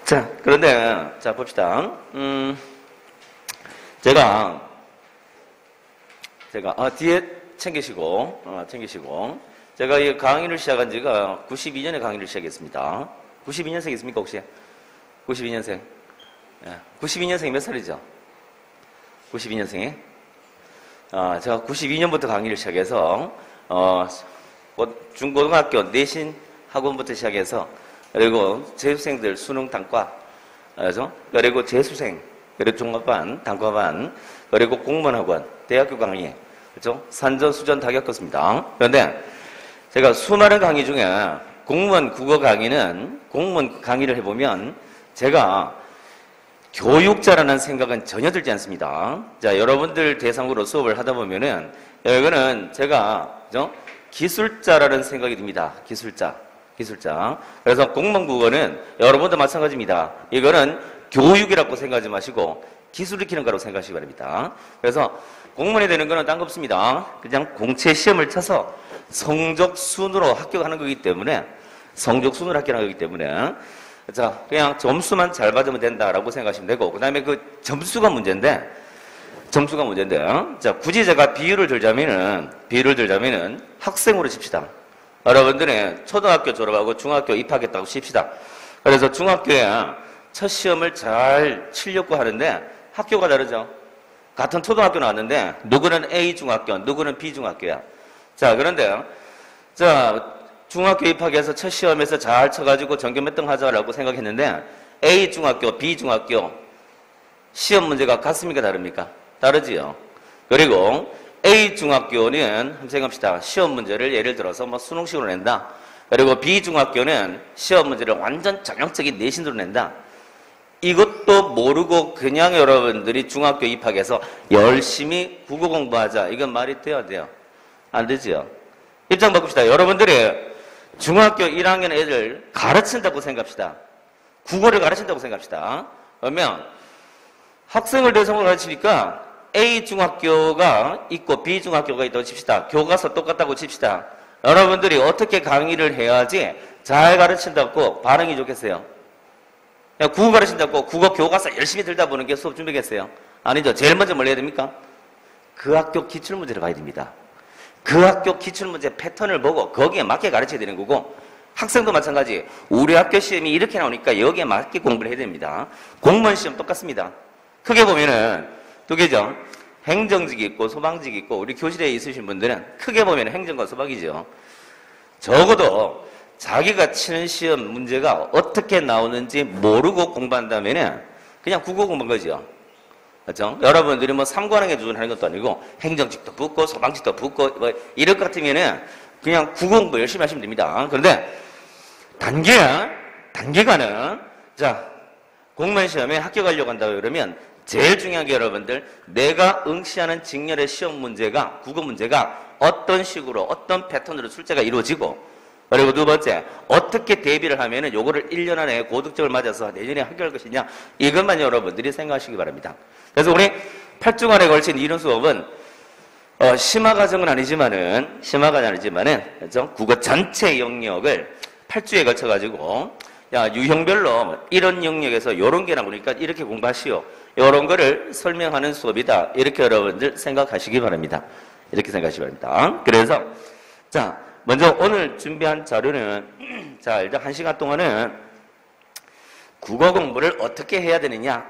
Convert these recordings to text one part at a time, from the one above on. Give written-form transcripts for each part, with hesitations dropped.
자, 그런데, 자, 봅시다. 제가, 뒤에 챙기시고, 제가 이 강의를 시작한 지가 92년에 강의를 시작했습니다. 92년생이십니까, 혹시? 92년생. 예, 92년생이 몇 살이죠? 92년생이? 제가 92년부터 강의를 시작해서, 중고등학교 내신 학원부터 시작해서, 그리고 재수생들 수능 단과, 그리고 재수생, 그리고 종합반, 단과반, 그리고 공무원 학원, 대학교 강의, 그렇죠? 산전, 수전 다 겪었습니다. 그런데 제가 수많은 강의 중에 공무원 국어 강의는, 공무원 강의를 해보면 제가 교육자라는 생각은 전혀 들지 않습니다. 자, 여러분들 대상으로 수업을 하다 보면은, 이거는 제가, 그죠? 기술자라는 생각이 듭니다. 기술자. 그래서 공무원 국어는 여러분도 마찬가지입니다. 이거는 교육이라고 생각하지 마시고 기술 익히는 거라고 생각하시기 바랍니다. 그래서 공무원이 되는 거는 딴 거 없습니다. 그냥 공채 시험을 쳐서 성적 순으로 합격하는 거기 때문에, 자, 그냥 점수만 잘 받으면 된다라고 생각하시면 되고, 그 다음에 그 점수가 문제인데, 자, 굳이 제가 비유를 들자면은 학생으로 칩시다. 여러분들이 초등학교 졸업하고 중학교 입학했다고 칩시다. 그래서 중학교에 첫 시험을 잘 치려고 하는데 학교가 다르죠. 같은 초등학교 나왔는데 누구는 A 중학교, 누구는 B 중학교야. 자, 그런데 자, 중학교 입학해서 첫 시험에서 잘 쳐가지고 전교 몇 등 하자라고 생각했는데 A 중학교, B 중학교 시험 문제가 같습니까? 다릅니까? 다르지요. 그리고 A 중학교는 한번 생각합시다. 시험 문제를 예를 들어서 뭐 수능식으로 낸다. 그리고 B 중학교는 시험 문제를 완전 전형적인 내신으로 낸다. 이것도 모르고 그냥 여러분들이 중학교 입학해서 열심히 국어 공부하자. 이건 말이 돼야 돼요? 안 되지요. 입장 바꿉시다. 여러분들이 중학교 1학년 애들 가르친다고 생각합시다. 국어를 가르친다고 생각합시다. 그러면 학생을 대상으로 가르치니까 A 중학교가 있고 B 중학교가 있다고 칩시다. 교과서 똑같다고 칩시다. 여러분들이 어떻게 강의를 해야지 잘 가르친다고 반응이 좋겠어요? 그냥 국어 가르친다고 국어 교과서 열심히 들다 보는 게 수업 준비겠어요? 아니죠. 제일 먼저 뭘 해야 됩니까? 그 학교 기출문제를 봐야 됩니다. 그 학교 기출문제 패턴을 보고 거기에 맞게 가르쳐야 되는 거고, 학생도 마찬가지. 우리 학교 시험이 이렇게 나오니까 여기에 맞게 공부를 해야 됩니다. 공무원 시험 똑같습니다. 크게 보면은 두 개죠. 행정직이 있고 소방직이 있고, 우리 교실에 있으신 분들은 크게 보면 행정과 소방이죠. 적어도 자기가 치는 시험 문제가 어떻게 나오는지 모르고 공부한다면은 그냥 국어 공부한 거죠. 그렇죠? 여러분들이 뭐 삼관왕에 도전하는 것도 아니고 행정직도 붙고 소방직도 붙고 뭐 이럴 것 같으면은 그냥 국어 공부 열심히 하시면 됩니다. 그런데 단계가는 자, 공무원 시험에 합격하려고 한다고 그러면 제일 중요한 게 여러분들, 내가 응시하는 직렬의 시험 문제가, 국어 문제가 어떤 식으로, 어떤 패턴으로 출제가 이루어지고, 그리고 두 번째, 어떻게 대비를 하면은 요거를 1년 안에 고득점을 맞아서 내년에 합격할 것이냐, 이것만 여러분들이 생각하시기 바랍니다. 그래서 우리 8주간에 걸친 이론 수업은, 심화 과정은 아니지만은, 그렇죠? 국어 전체 영역을 8주에 걸쳐가지고, 야, 유형별로 이런 영역에서 요런 게 나오니까 이렇게 공부하시오. 요런 거를 설명하는 수업이다. 이렇게 여러분들 생각하시기 바랍니다. 그래서, 자, 먼저 오늘 준비한 자료는, 자, 일단 1시간 동안은 국어 공부를 어떻게 해야 되느냐,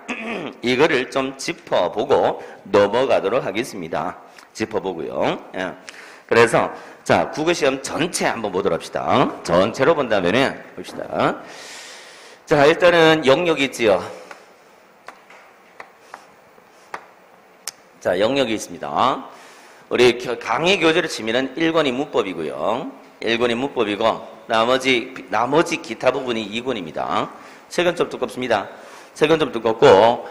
이거를 좀 짚어보고 넘어가도록 하겠습니다. 짚어보고요. 예. 그래서, 자, 국어시험 전체 한번 보도록 합시다. 전체로 본다면은, 봅시다. 자, 일단은 영역이 있지요. 자, 영역이 있습니다. 우리 강의 교재를 치면은 1권이 문법이고요. 1권이 문법이고, 나머지 기타 부분이 2권입니다. 책은 좀 두껍습니다. 책은 좀 두껍고,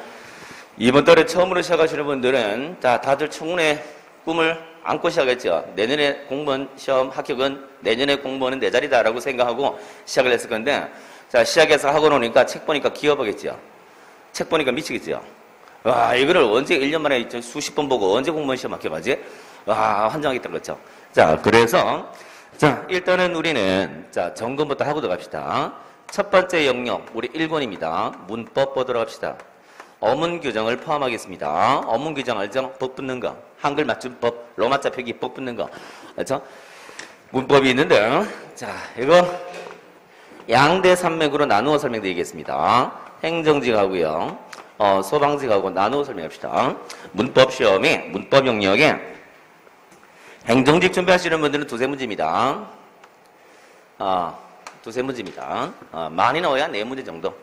이번 달에 처음으로 시작하시는 분들은 다들 청운의 꿈을 안고 시작했죠. 내년에 공무원 시험 합격은, 내년에 공무원은 내 자리다라고 생각하고 시작을 했을 건데, 자, 시작해서 하고 노니까 책 보니까 기어버겠죠. 책 보니까 미치겠죠. 와, 이거를 언제 1년 만에 수십 번 보고 언제 공무원 시험 합격하지? 와, 환장하겠다, 그렇죠? 자, 그래서, 자, 일단은 우리는, 자, 점검부터 하고 들어갑시다. 첫 번째 영역, 우리 1권입니다. 문법 보도록 합시다. 어문 규정을 포함하겠습니다. 어문 규정 알죠? 법 붙는 거. 한글 맞춤법, 로마자 표기 법 붙는 거. 알죠? 문법이 있는데, 자, 이거 양대 산맥으로 나누어 설명드리겠습니다. 행정직하고요, 소방직하고 나누어 설명합시다. 문법 시험에, 문법 영역에 행정직 준비하시는 분들은 두세 문제입니다. 두세 문제입니다. 많이 나와야 네 문제 정도.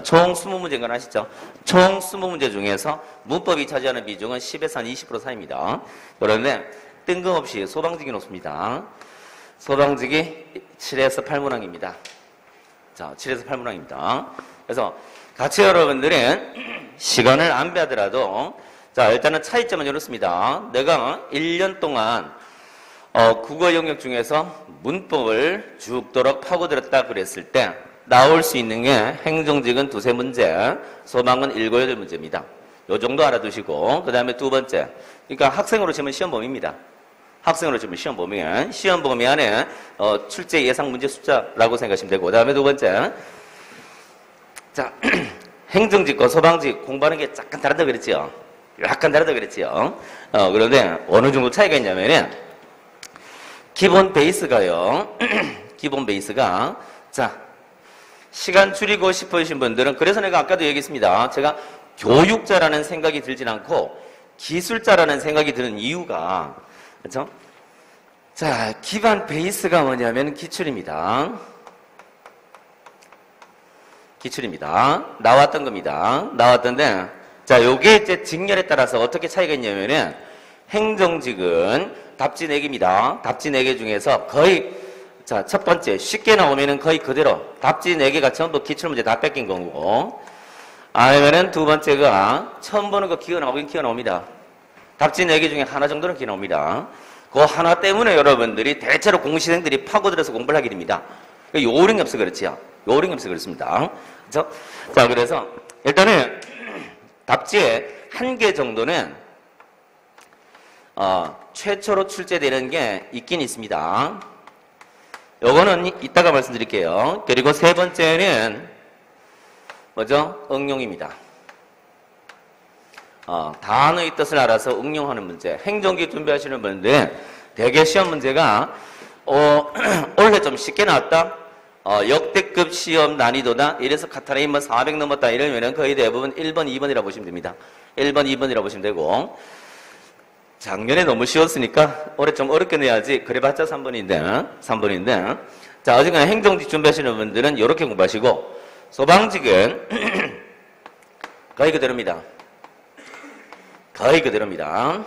총 20문제인 건 아시죠? 총 20문제 중에서 문법이 차지하는 비중은 10에서 한 20% 사이입니다. 그런데 뜬금없이 소방직이 높습니다. 소방직이 7에서 8문항입니다. 자, 7에서 8문항입니다. 그래서 같이 여러분들은 시간을 안 배하더라도, 자, 일단은 차이점은 이렇습니다. 내가 1년 동안 국어 영역 중에서 문법을 죽도록 파고들었다 그랬을 때 나올 수 있는 게 행정직은 두세 문제, 소방은 7, 8문제입니다. 요 정도 알아두시고, 그 다음에 두 번째. 그러니까 학생으로 치면 시험 범위입니다. 학생으로 치면 시험 범위. 시험 범위 안에 출제 예상 문제 숫자라고 생각하시면 되고, 그 다음에 두 번째. 자, 행정직과 소방직 공부하는 게 약간 다르다 그랬지요. 약간 다르다 그랬지요. 그런데 어느 정도 차이가 있냐면은, 기본 베이스가요. 기본 베이스가, 자, 시간 줄이고 싶으신 분들은, 그래서 내가 아까도 얘기했습니다. 제가 교육자라는 생각이 들진 않고 기술자라는 생각이 드는 이유가, 그렇죠? 자, 기반 베이스가 뭐냐면 기출입니다. 기출입니다. 나왔던 겁니다. 나왔던데, 자, 요게 이제 직렬에 따라서 어떻게 차이가 있냐면은, 행정직은 답지 4개입니다. 답지 4개 중에서 거의, 자, 첫 번째, 쉽게 나오면은 거의 그대로, 답지 4개가 전부 기출문제 다 뺏긴 거고, 아니면은 두 번째가, 처음 보는 거 기어 나오긴 기어 나옵니다. 답지 4개 중에 하나 정도는 기어 나옵니다. 그 하나 때문에 여러분들이 대체로 공시생들이 파고들어서 공부를 하게 됩니다. 요령이 없어 그렇지요. 요령이 없어 그렇습니다. 그렇죠? 자, 그래서, 일단은, 답지에 1개 정도는, 최초로 출제되는 게 있긴 있습니다. 요거는 이따가 말씀드릴게요. 그리고 세 번째는 뭐죠? 응용입니다. 단어의 뜻을 알아서 응용하는 문제. 행정기 준비하시는 분들 대개 시험 문제가 올해 좀 쉽게 나왔다. 역대급 시험 난이도다. 이래서 카타레인 뭐 400 넘었다. 이러면은 거의 대부분 1번, 2번이라고 보시면 됩니다. 1번, 2번이라고 보시면 되고, 작년에 너무 쉬웠으니까 올해 좀 어렵게 내야지. 그래봤자 3번인데. 자, 어쨌거나 행정직 준비하시는 분들은 이렇게 공부하시고, 소방직은 거의 그대로입니다. 거의 그대로입니다.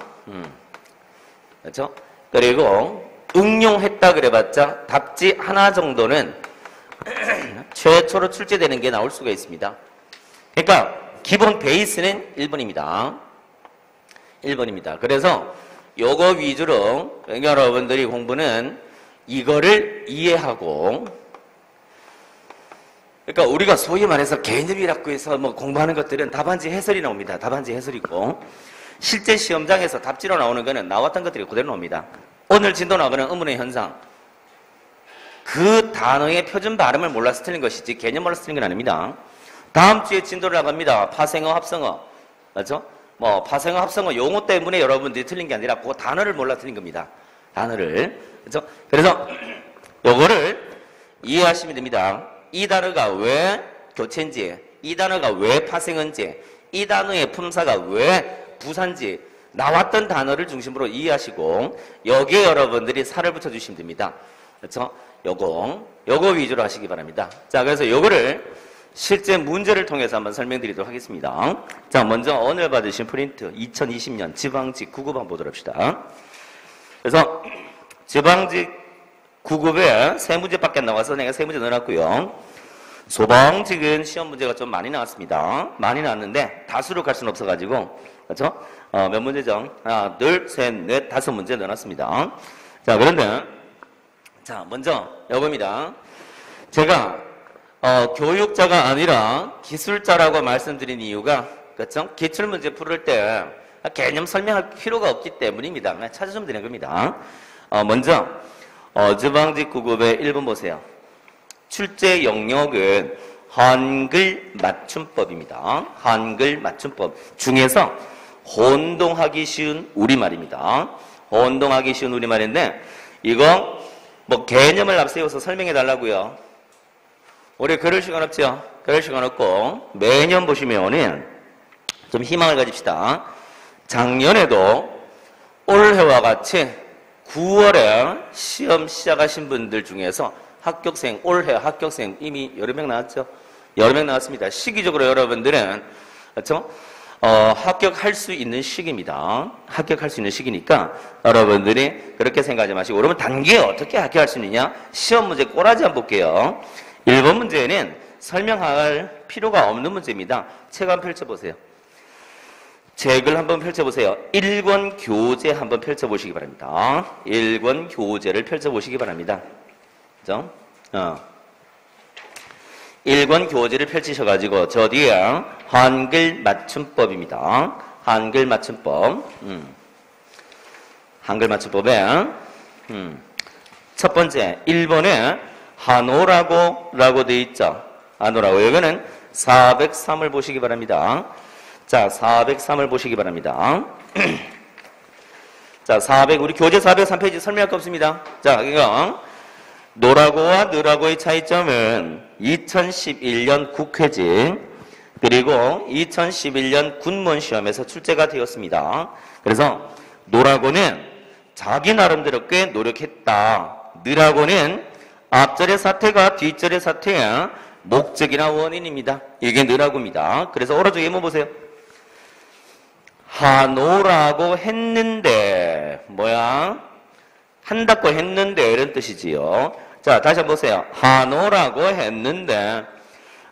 그렇죠? 그리고 응용했다 그래봤자 답지 하나 정도는 최초로 출제되는 게 나올 수가 있습니다. 그러니까 기본 베이스는 1번입니다. 1번입니다. 그래서 요거 위주로 여러분들이 공부는 이거를 이해하고, 그러니까 우리가 소위 말해서 개념이라고 해서 뭐 공부하는 것들은 답안지 해설이 나옵니다. 답안지 해설이고, 실제 시험장에서 답지로 나오는 거는 나왔던 것들이 그대로 나옵니다. 오늘 진도 나오는 의문의 현상, 그 단어의 표준 발음을 몰라서 틀린 것이지 개념 몰라서 틀린 건 아닙니다. 다음 주에 진도를 나갑니다. 파생어, 합성어. 맞죠? 뭐 파생어, 합성어 용어 때문에 여러분들이 틀린 게 아니라 그 단어를 몰라 틀린 겁니다. 단어를. 그렇죠? 그래서 요거를 이해하시면 됩니다. 이 단어가 왜 교체인지, 이 단어가 왜 파생어인지, 이 단어의 품사가 왜 부사인지 나왔던 단어를 중심으로 이해하시고 여기에 여러분들이 살을 붙여주시면 됩니다. 그렇죠? 요거 위주로 하시기 바랍니다. 자, 그래서 요거를 실제 문제를 통해서 한번 설명드리도록 하겠습니다. 자, 먼저 오늘 받으신 프린트 2020년 지방직 9급 한번 보도록 합시다. 그래서 지방직 9급에 3문제밖에 안 나와서 내가 3문제 넣어놨고요. 소방직은 시험 문제가 좀 많이 나왔습니다. 많이 나왔는데 다수로 갈 수는 없어가지고, 그렇죠? 몇 문제죠? 하나, 둘, 셋, 넷, 5문제 넣어놨습니다. 자, 그런데 자, 먼저 요겁니다. 제가 교육자가 아니라 기술자라고 말씀드린 이유가, 그렇죠? 기출문제 풀을 때 개념 설명할 필요가 없기 때문입니다. 그냥 찾아주면 되는 겁니다. 먼저 지방직 9급의 1번 보세요. 출제 영역은 한글 맞춤법입니다. 한글 맞춤법 중에서 혼동하기 쉬운 우리말입니다. 혼동하기 쉬운 우리말인데 이거 뭐 개념을 앞세워서 설명해 달라고요. 우리 그럴 시간 없죠? 그럴 시간 없고 매년 보시면은 좀 희망을 가집시다. 작년에도 올해와 같이 9월에 시험 시작하신 분들 중에서 합격생, 올해 합격생 이미 여러 명 나왔죠? 여러 명 나왔습니다. 시기적으로 여러분들은, 그렇죠? 합격할 수 있는 시기입니다. 합격할 수 있는 시기니까 여러분들이 그렇게 생각하지 마시고, 그러면 단기에 어떻게 합격할 수 있느냐? 시험 문제 꼬라지 한번 볼게요. 1번 문제는 설명할 필요가 없는 문제입니다. 책 한번 펼쳐보세요. 책을 한번 펼쳐보세요. 1권 교재 한번 펼쳐보시기 바랍니다. 1권 교재를 펼쳐보시기 바랍니다. 그죠? 1권 교재를 펼치셔가지고 저 뒤에 한글 맞춤법입니다. 한글 맞춤법. 한글 맞춤법에 첫 번째 1번에 한오라고 되어 있죠. 한오라고. 여기는 403을 보시기 바랍니다. 자, 403을 보시기 바랍니다. 자, 우리 교재 403페이지 설명할 거 없습니다. 자, 이거 노라고와 느라고의 차이점은 2011년 국회직 그리고 2011년 군문 시험에서 출제가 되었습니다. 그래서 노라고는 자기 나름대로 꽤 노력했다. 느라고는 앞절의 사태가 뒷절의 사태의 목적이나 원인입니다. 이게 느라고입니다. 그래서 오른쪽 예문 보세요. 하노라고 했는데 뭐야? 한다고 했는데 이런 뜻이지요. 자, 다시 한번 보세요. 하노라고 했는데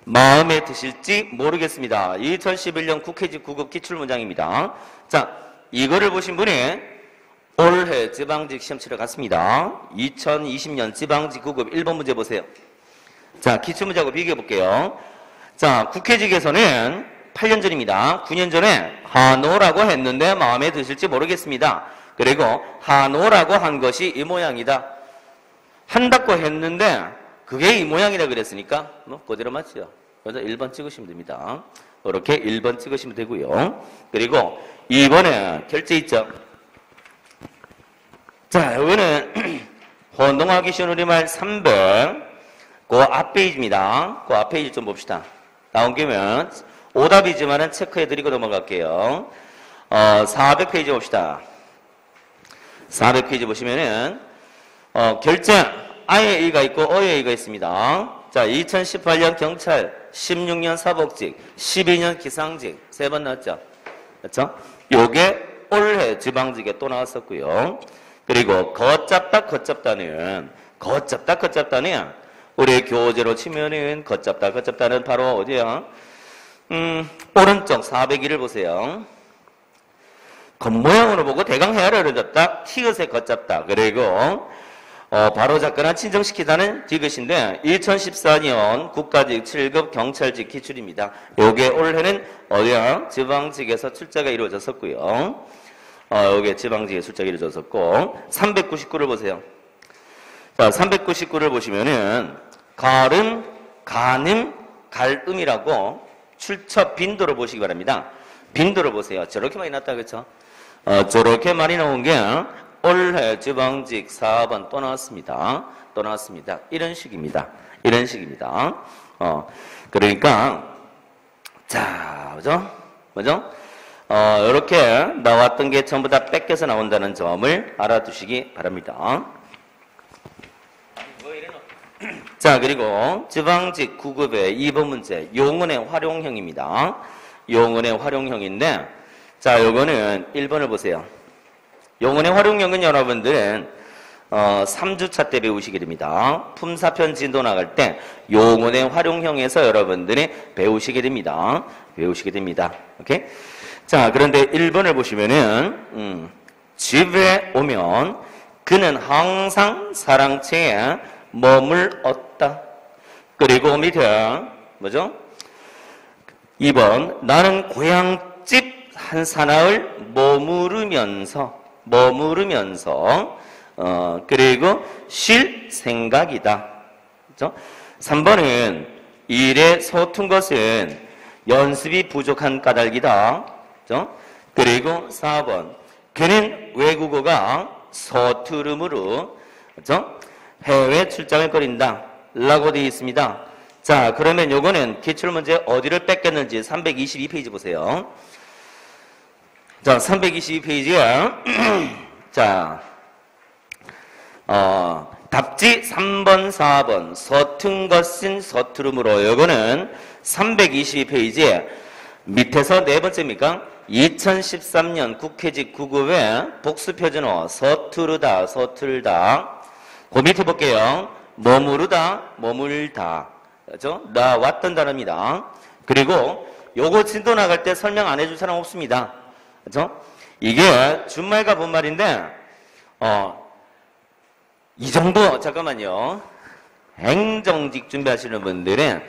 마음에 드실지 모르겠습니다. 2011년 국회직 9급 기출문장입니다. 자, 이거를 보신 분이 올해 지방직 시험 치러 갔습니다. 2020년 지방직 9급 1번 문제 보세요. 자, 기출문제하고 비교해 볼게요. 자, 국회직에서는 8년 전입니다. 9년 전에 하노라고 했는데 마음에 드실지 모르겠습니다. 그리고 하노라고 한 것이 이 모양이다. 한다고 했는데 그게 이 모양이라 그랬으니까 뭐 그대로 맞죠. 그래서 1번 찍으시면 됩니다. 이렇게 1번 찍으시면 되고요. 그리고 2번에 결제 있죠. 자, 이거는 혼동하기 쉬운 우리말 300 그 앞 페이지입니다. 그 앞 페이지 좀 봅시다. 나온 김에 오답이지만은 체크해드리고 넘어갈게요. 400페이지 봅시다. 400페이지 보시면은 결제 아의 의가 있고 어의 의가 있습니다. 자, 2018년 경찰, 16년 사복직, 12년 기상직 세 번 나왔죠. 그렇죠? 요게 올해 지방직에 또 나왔었고요. 그리고 걷잡다는 우리 교재로 치면은 걷잡다는 바로 어디야? 오른쪽 401을 보세요. 겉모양으로 보고 대강 헤아려 얻었다. 티읕에 걷잡다. 그리고 바로 잡거나 친정시키다는 디귿인데 2014년 국가직 7급 경찰직 기출입니다. 요게 올해는 어디야? 지방직에서 출제가 이루어졌었고요. 요게 지방직에 출제가 이루어졌었고 399를 보세요. 자, 399를 보시면은 갈음이라고 출처 빈도를 보시기 바랍니다. 빈도를 보세요. 저렇게 많이 났다 그렇죠? 저렇게 많이 나온 게 올해 지방직 4번 또 나왔습니다. 이런 식입니다. 그러니까 자, 뭐죠? 이렇게 나왔던 게 전부 다 뺏겨서 나온다는 점을 알아두시기 바랍니다. 자, 그리고 지방직 9급의 2번 문제 용언의 활용형입니다. 용언의 활용형인데 자, 요거는 1번을 보세요. 용언의 활용형은 여러분들은 3주차 때 배우시게 됩니다. 품사편 진도 나갈 때 용언의 활용형에서 여러분들이 배우시게 됩니다. 오케이? 자, 그런데 1번을 보시면은 집에 오면 그는 항상 사랑채에 머물었다. 그리고 밑에 뭐죠? 2번 나는 고향집 한 사나흘 머무르면서 그리고 쉴 생각이다. 그렇죠? 3번은 일에 서툰 것은 연습이 부족한 까닭이다. 그죠? 그리고 4번. 그는 외국어가 서투름으로, 그죠? 해외 출장을 거린다. 라고 되어 있습니다. 자, 그러면 요거는 기출문제 어디를 뺏겼는지 322페이지 보세요. 자, 322페이지에, 자, 답지 3번, 4번. 서툰 것은 서투름으로. 요거는 322페이지에 밑에서 네 번째입니까? 2013년 국회직 9급의 복수표준어 서투르다, 서툴다. 그 밑에 볼게요. 머무르다, 머물다. 그죠? 나 왔던 단어입니다. 그리고 요거 진도 나갈 때 설명 안 해줄 사람 없습니다. 그죠? 이게 준말과 본말인데, 이 정도, 잠깐만요. 행정직 준비하시는 분들은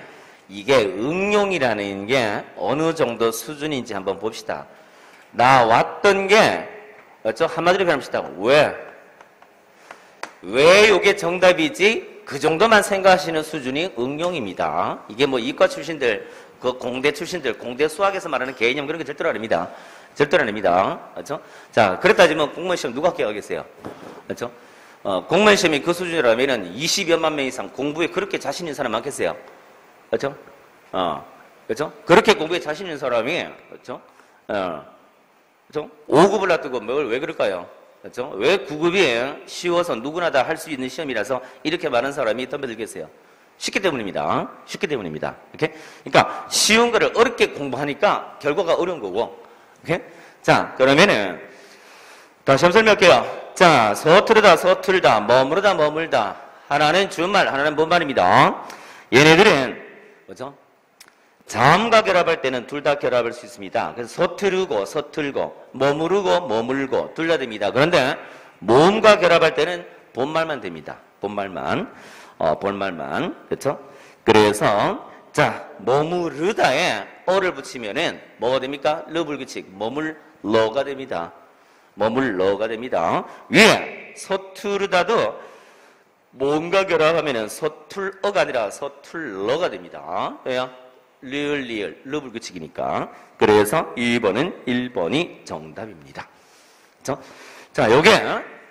이게 응용이라는 게 어느 정도 수준인지 한번 봅시다. 나 왔던 게, 그렇죠? 한마디로 표현합시다. 왜 이게 정답이지? 그 정도만 생각하시는 수준이 응용입니다. 이게 뭐 이과 출신들, 그 공대 출신들, 공대 수학에서 말하는 개념 그런 게 절대로 아닙니다. 절대로 아닙니다. 그렇죠? 자, 그랬다 하지만 공무원 시험 누가 합격하겠어요? 그렇죠? 공무원 시험이 그 수준이라면은 20여만 명 이상 공부에 그렇게 자신 있는 사람 많겠어요? 그렇죠? 그렇죠? 그렇게 공부에 자신 있는 사람이, 그렇죠? 그렇죠? 5급을 놔두고 뭘 왜 그럴까요? 그렇죠? 왜 9급이 쉬워서 누구나 다 할 수 있는 시험이라서 이렇게 많은 사람이 덤벼들겠어요? 쉽기 때문입니다. 쉽기 때문입니다. 이렇게? 그러니까 쉬운 거를 어렵게 공부하니까 결과가 어려운 거고. 오케이? 자, 그러면은 다시 한번 설명할게요. 자, 서투르다, 서툴다, 머무르다, 머물다. 하나는 준말, 하나는 본말입니다. 얘네들은 뭐죠? 자음과 결합할 때는 둘 다 결합할 수 있습니다. 그래서 서투르고, 서툴고, 머무르고, 머물고 둘 다 됩니다. 그런데 모음과 결합할 때는 본말만 됩니다. 본말만, 본말만, 그렇죠? 그래서 자, 머무르다에 어를 붙이면은 뭐가 됩니까? 러불규칙, 머물러가 됩니다. 머물러가 됩니다. 위에 서투르다도 모음과 결합하면은 서툴어가 아니라 서툴러가 됩니다. 왜요? 리을, 러불규칙이니까. 그래서 2번은 1번이 정답입니다. 그렇죠? 자, 요게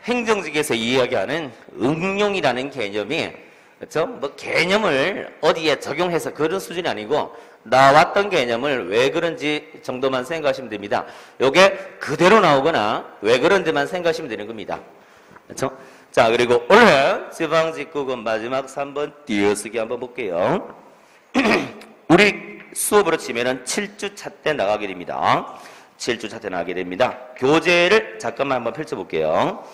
행정직에서 이야기하는 응용이라는 개념이, 그렇죠? 뭐 개념을 어디에 적용해서 그런 수준이 아니고 나왔던 개념을 왜 그런지 정도만 생각하시면 됩니다. 요게 그대로 나오거나 왜 그런지만 생각하시면 되는 겁니다. 그렇죠? 자, 그리고 올해 지방직국은 마지막 3번 띄어쓰기 한번 볼게요. 우리 수업으로 치면은 7주차 때 나가게 됩니다. 7주차 때 나가게 됩니다. 교재를 잠깐만 한번 펼쳐볼게요.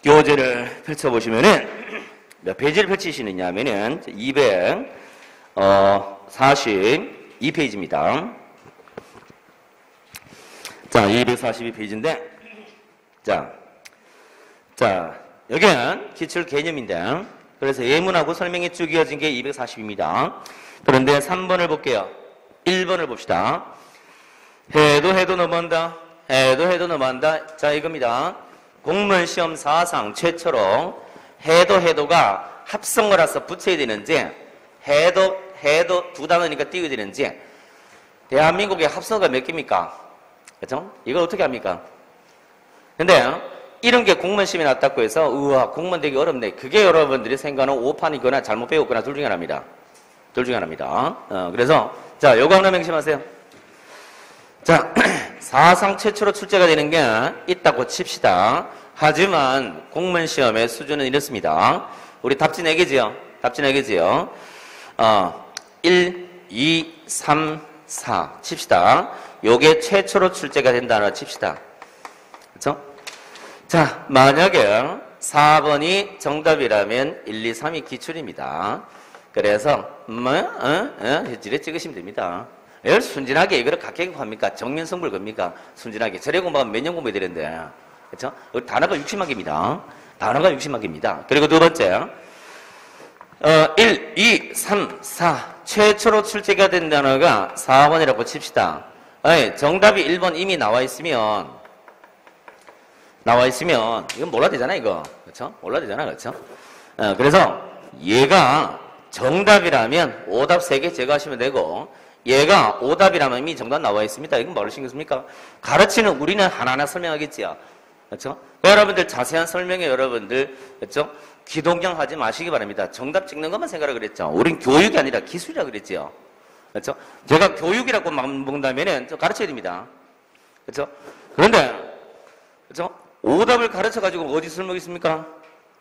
교재를 펼쳐보시면은 몇 페이지를 펼치시느냐 하면은 242페이지입니다. 자, 242페이지인데, 자, 여기는 기출 개념인데, 그래서 예문하고 설명이 쭉 이어진 게 240입니다. 그런데 3번을 볼게요. 1번을 봅시다. 해도 넘어간다. 해도 넘어간다. 자, 이겁니다. 공무원 시험 사상 최초로 해도가 합성어라서 붙여야 되는지, 해도 두 단어니까 띄워야 되는지, 대한민국의 합성어가 몇 개입니까? 그렇죠? 이걸 어떻게 합니까? 근데 이런 게 공무원 시험에 났다고 해서 우와 공무원 되기 어렵네. 그게 여러분들이 생각하는 오판이거나 잘못 배웠거나 둘 중에 하나입니다. 둘 중에 하나입니다. 그래서 자, 요거 하나 명심하세요. 자, 사상 최초로 출제가 되는 게 있다고 칩시다. 하지만 공무원 시험의 수준은 이렇습니다. 우리 답지 4개지요? 답지 4개지요? 1, 2, 3, 4 칩시다. 요게 최초로 출제가 된다는 칩시다. 그렇죠? 자, 만약에 4번이 정답이라면 1, 2, 3이 기출입니다. 그래서 지레 찍으시면 됩니다. 열 순진하게 이거를 각계급합니까? 정면성불 겁니까? 순진하게. 저래 공부하면 몇 년 공부해야 되는데. 그렇죠? 단어가 60만 개입니다. 단어가 60만 개입니다. 그리고 두 번째. 1, 2, 3, 4. 최초로 출제가 된 단어가 4번이라고 칩시다. 정답이 1번 이미 나와 있으면, 이건 몰라야 되잖아, 이거. 그렇죠? 몰라야 되잖아, 그렇죠? 그래서 얘가 정답이라면 오답 3개 제거하시면 되고 얘가 오답이라면 이미 정답 나와 있습니다. 이건 뭐를 신경 씁니까? 가르치는 우리는 하나하나 설명하겠지요. 그렇죠? 여러분들 자세한 설명에 여러분들 그렇죠? 기동경 하지 마시기 바랍니다. 정답 찍는 것만 생각하라 그랬죠. 우린 교육이 아니라 기술이라 그랬지요. 그렇죠? 제가 교육이라고 본다면은 가르쳐야 됩니다. 그렇죠? 그런데 그렇죠? 오답을 가르쳐 가지고 어디 쓸모있습니까?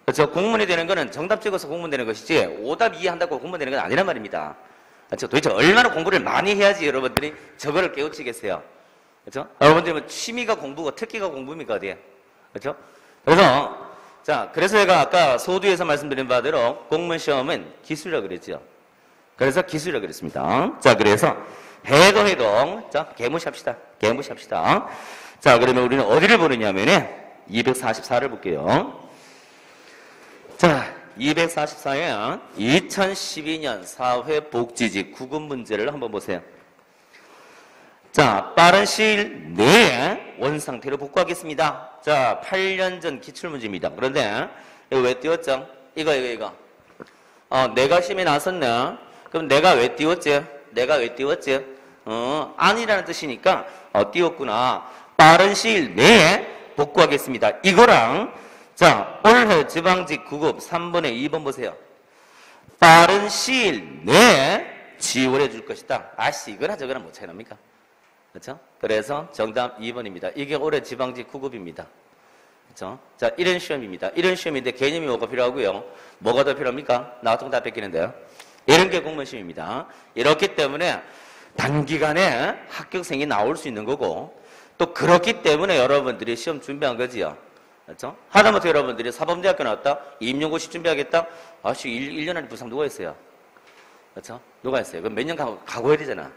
그렇죠? 공무원이 되는 거는 정답 찍어서 공무원 되는 것이지 오답 이해한다고 공무원 되는 건 아니란 말입니다. 그렇죠? 도대체 얼마나 공부를 많이 해야지 여러분들이 저거를 깨우치겠어요. 그렇죠? 여러분들은 취미가 공부고 특기가 공부입니까 어디에? 그렇죠? 그래서 제가 아까 소두에서 말씀드린 바대로 공무원 시험은 기술이라고 그랬죠. 그래서 기술이라고 그랬습니다. 자, 그래서 해동. 자, 개무시합시다. 자, 그러면 우리는 어디를 보느냐면은 244를 볼게요. 자, 244에 2012년 사회복지직 구급 문제를 한번 보세요. 자, 빠른 시일 내에 원상태로 복구하겠습니다. 자, 8년 전 기출문제입니다. 그런데 이거 왜 띄웠죠? 이거. 내가 시험에 나섰네. 그럼 내가 왜 띄웠지? 아니라는 뜻이니까 띄웠구나. 빠른 시일 내에 복구하겠습니다. 이거랑 자, 올해 지방직 구급 3번에 2번 보세요. 빠른 시일 내에 지원해 줄 것이다. 아씨, 이거나 저거나 뭐 차이 납니까? 그렇죠? 그래서 정답 2번입니다. 이게 올해 지방직 구급입니다. 그렇죠? 자, 이런 시험입니다. 이런 시험인데 개념이 뭐가 필요하고요? 뭐가 더 필요합니까? 나 같은 거 다 뺏기는데요. 이런 게 공무원 시험입니다. 이렇기 때문에 단기간에 합격생이 나올 수 있는 거고 또 그렇기 때문에 여러분들이 시험 준비한 거지요. 그렇죠? 하다못해 여러분들이 사범대학교 나왔다? 임용고시 준비하겠다? 아씨, 1년 안에 부상 누가 했어요? 그렇죠? 누가 했어요? 그럼 몇 년 각오해야 되잖아.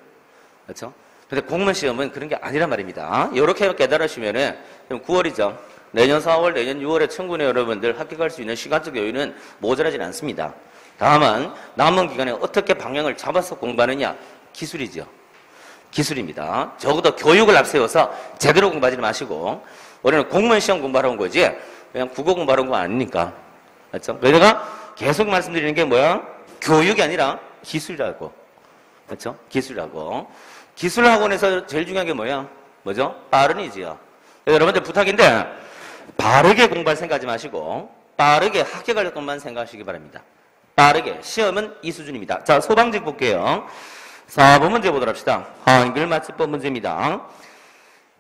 그렇죠? 근데 공무원 시험은 그런 게 아니란 말입니다. 이렇게 깨달으시면은, 그럼 9월이죠. 내년 4월, 내년 6월에 청군에 여러분들 합격할 수 있는 시간적 여유는 모자라진 않습니다. 다만, 남은 기간에 어떻게 방향을 잡아서 공부하느냐? 기술이죠. 기술입니다. 적어도 교육을 앞세워서 제대로 공부하지 마시고, 우리는 공무원 시험 공부하러 온 거지, 그냥 국어 공부하러 온 거 아닙니까? 그렇죠? 내가 계속 말씀드리는 게 뭐야? 교육이 아니라 기술이라고. 그렇죠? 기술이라고. 기술학원에서 제일 중요한 게 뭐야? 뭐죠? 빠른이지요. 여러분들 부탁인데, 바르게 공부할 생각하지 마시고, 빠르게 합격할 것만 생각하시기 바랍니다. 빠르게. 시험은 이 수준입니다. 자, 소방직 볼게요. 4번 문제 보도록 합시다. 한글 맞춤법 문제입니다.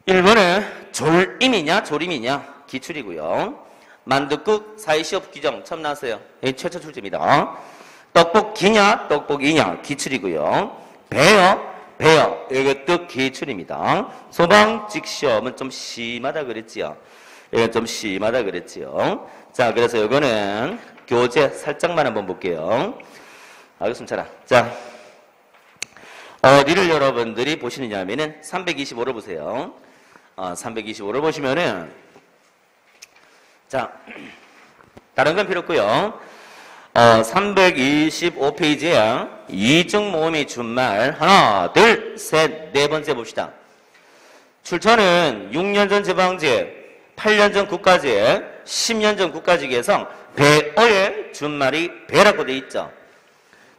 1번에 졸임이냐 조림이냐 기출이고요. 만둣국 사이시업 규정 처음 나왔어요. 최초 출제입니다. 떡볶이냐 떡볶이냐 기출이고요. 배어 이것도 기출입니다. 소방직 시험은 좀 심하다 그랬지요. 이건 좀 심하다 그랬지요. 자, 그래서 이거는 교재 살짝만 한번 볼게요. 알겠습니다. 자, 어디를 여러분들이 보시느냐 하면은 325를 보세요. 325를 보시면은 자, 다른 건 필요 없고요. 325페이지에 이중 모음의 준말 하나, 둘, 셋, 네 번째 봅시다. 출처는 6년 전 지방직, 8년 전 국가직, 10년 전 국가직에서 배어의 준말이 배라고 되어 있죠.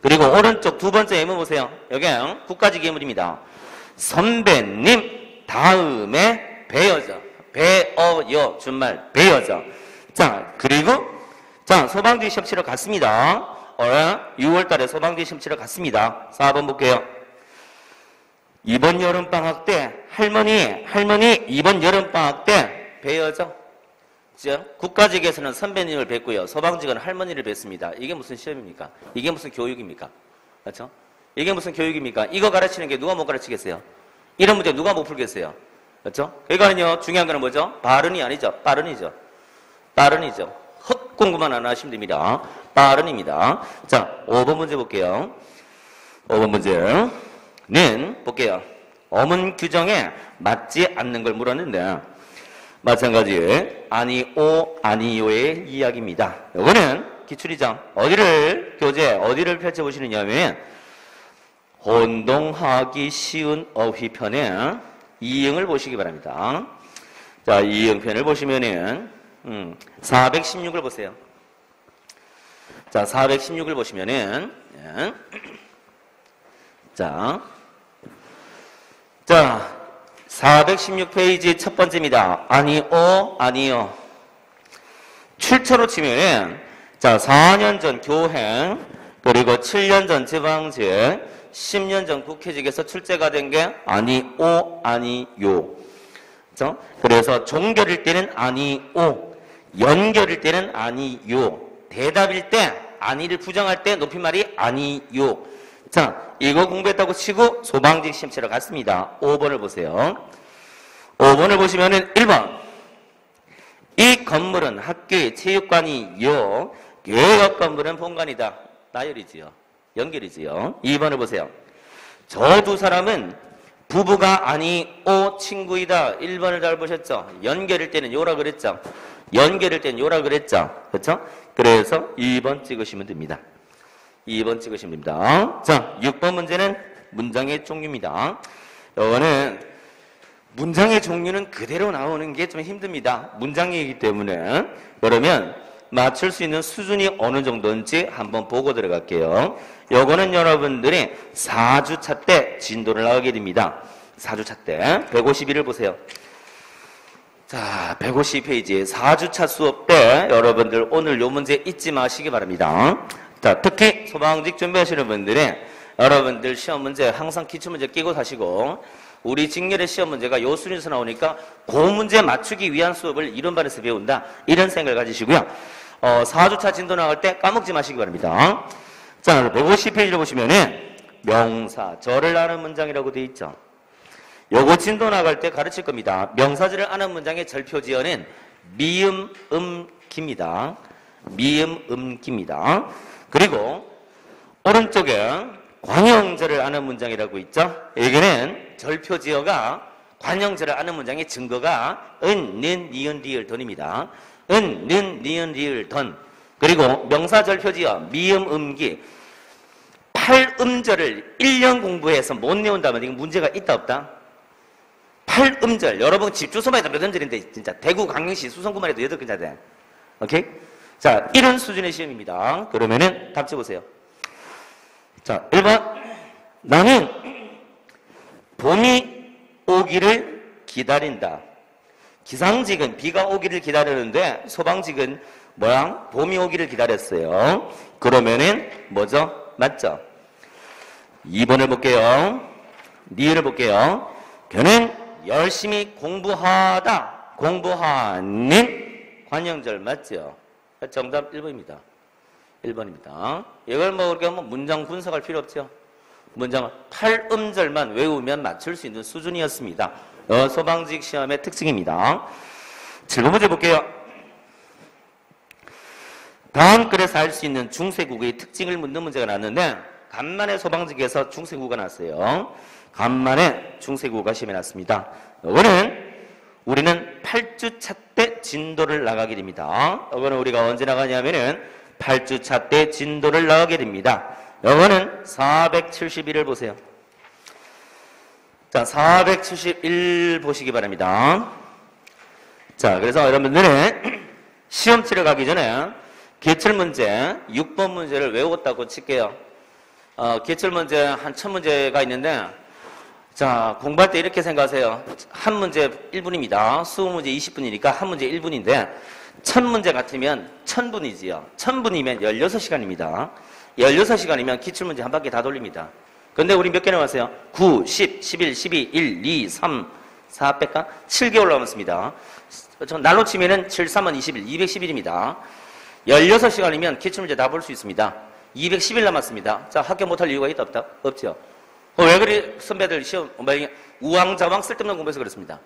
그리고 오른쪽 두 번째 예문 보세요. 여기 국가직 예문입니다. 선배님 다음에 배어죠. 배어여 준말 배어죠. 자, 그리고 자, 소방직 시험 치러 갔습니다. 6월 달에 소방직 시험 치러 갔습니다. 4번 볼게요. 이번 여름방학 때 할머니 이번 여름방학 때 배어죠. 국가직에서는 선배님을 뵙고요. 소방직은 할머니를 뵙습니다. 이게 무슨 시험입니까? 이게 무슨 교육입니까? 그렇죠? 이게 무슨 교육입니까? 이거 가르치는 게 누가 못 가르치겠어요? 이런 문제 누가 못 풀겠어요? 그렇죠? 그러니까요, 중요한 거는 뭐죠? 발음이 아니죠. 빠른이죠. 빠른이죠. 헛 공부만 안 하시면 됩니다. 빠른입니다. 자, 5번 문제 볼게요. 5번 문제는 볼게요. 어문 규정에 맞지 않는 걸 물었는데 마찬가지 아니오 아니요의 이야기입니다. 이거는 기출이죠. 어디를 어디를 펼쳐보시느냐 하면 혼동하기 쉬운 어휘편에 이응을 보시기 바랍니다. 자, 이응편을 보시면은 416을 보세요. 자, 416을 보시면은 예. 자, 416페이지 첫 번째입니다. 아니오, 아니요. 출처로 치면은, 4년 전 교행, 그리고 7년 전 지방직, 10년 전 국회직에서 출제가 된 게 아니오, 아니요. 그렇죠? 그래서 종결일 때는 아니오, 연결일 때는 아니요, 대답일 때 아니를 부정할 때 높임말이 아니요. 자, 이거 공부했다고 치고 소방직 시험 치러 갔습니다. 5번을 보세요. 5번을 보시면은 1번. 이 건물은 학교의 체육관이요. 교육 건물은 본관이다. 나열이지요. 연결이지요. 2번을 보세요. 저 두 사람은 부부가 아니오 친구이다. 1번을 잘 보셨죠? 연결일 때는 요라 그랬죠? 연결일 때는 요라 그랬죠? 그렇죠? 그래서 2번 찍으시면 됩니다. 2번 찍으시면 됩니다. 자, 6번 문제는 문장의 종류입니다. 이거는 문장의 종류는 그대로 나오는 게 좀 힘듭니다. 문장이기 때문에. 그러면 맞출 수 있는 수준이 어느 정도인지 한번 보고 들어갈게요. 요거는 여러분들이 4주차 때 진도를 나가게 됩니다. 4주차 때 151을 보세요. 자, 152페이지 4주차 수업 때 여러분들 오늘 요 문제 잊지 마시기 바랍니다. 자, 특히 소방직 준비하시는 분들은 여러분들 시험 문제 항상 기출문제 끼고 사시고 우리 직렬의 시험 문제가 요 순위에서 나오니까 그 문제 맞추기 위한 수업을 이런 반에서 배운다. 이런 생각을 가지시고요. 4주차 진도 나갈 때 까먹지 마시기 바랍니다. 자, 150페이지를 보시면은 명사, 절을 아는 문장이라고 되어 있죠. 요거 진도 나갈 때 가르칠 겁니다. 명사절을 아는 문장의 절표지어는 미음, 기입니다. 미음, 기입니다. 그리고 오른쪽에 관형절을 아는 문장이라고 있죠. 여기는 절표지어가 관형절을 아는 문장의 증거가 은, 는, 니은, 리을, 던입니다. 은, 는, 니은, 리을, 던. 그리고 명사절표지어 미음, 기 8음절을 1년 공부해서 못 내온다면 이거 문제가 있다 없다? 8음절 여러분 집주소만 해도 몇 음절인데 진짜 대구, 강릉시, 수성구만 해도 8글자 돼. 오케이? 자, 이런 수준의 시험입니다. 그러면은 답 쳐보세요. 자, 1번. 나는 봄이 오기를 기다린다. 기상직은 비가 오기를 기다리는데 소방직은 뭐야? 봄이 오기를 기다렸어요. 그러면은 뭐죠? 맞죠? 2번을 볼게요. 니은을 볼게요. 그는 열심히 공부하다. 공부하는 관형절 맞죠? 정답 1번입니다. 1번입니다. 이걸 뭐 우리가 뭐 문장 분석할 필요 없죠. 문장을 8음절만 외우면 맞출 수 있는 수준이었습니다. 소방직 시험의 특징입니다. 7번 문제 볼게요. 다음 글에서 알 수 있는 중세국어의 특징을 묻는 문제가 나왔는데 간만에 소방직에서 중세국어가 나왔어요. 간만에 중세국어가 시험에 났습니다. 이거는 우리는 8주차 때 진도를 나가게 됩니다. 이거는 우리가 언제 나가냐면은 8주차 때 진도를 나가게 됩니다. 이거는 471을 보세요. 자, 471 보시기 바랍니다. 자, 그래서 여러분들은 시험 치러 가기 전에 기출문제 6번 문제를 외웠다고 칠게요. 기출문제 한 1000문제가 있는데 자, 공부할 때 이렇게 생각하세요. 한 문제 1분입니다. 20문제 20분이니까 한 문제 1분인데 1000문제 같으면 1000분이지요. 1000분이면 16시간입니다. 16시간이면 기출문제 한 바퀴 다 돌립니다. 근데 우리 몇 개 남았어요? 9, 10, 11, 12, 1, 2, 3, 4 뺄까? 7개월 남았습니다. 날로 치면은 7, 3은 21, 210일입니다. 16시간이면 기출문제 다 볼 수 있습니다. 210일 남았습니다. 자, 합격 못할 이유가 있다 없다? 없죠. 왜 그리 선배들 시험 우왕좌왕 쓸데없는 공부해서 그렇습니다.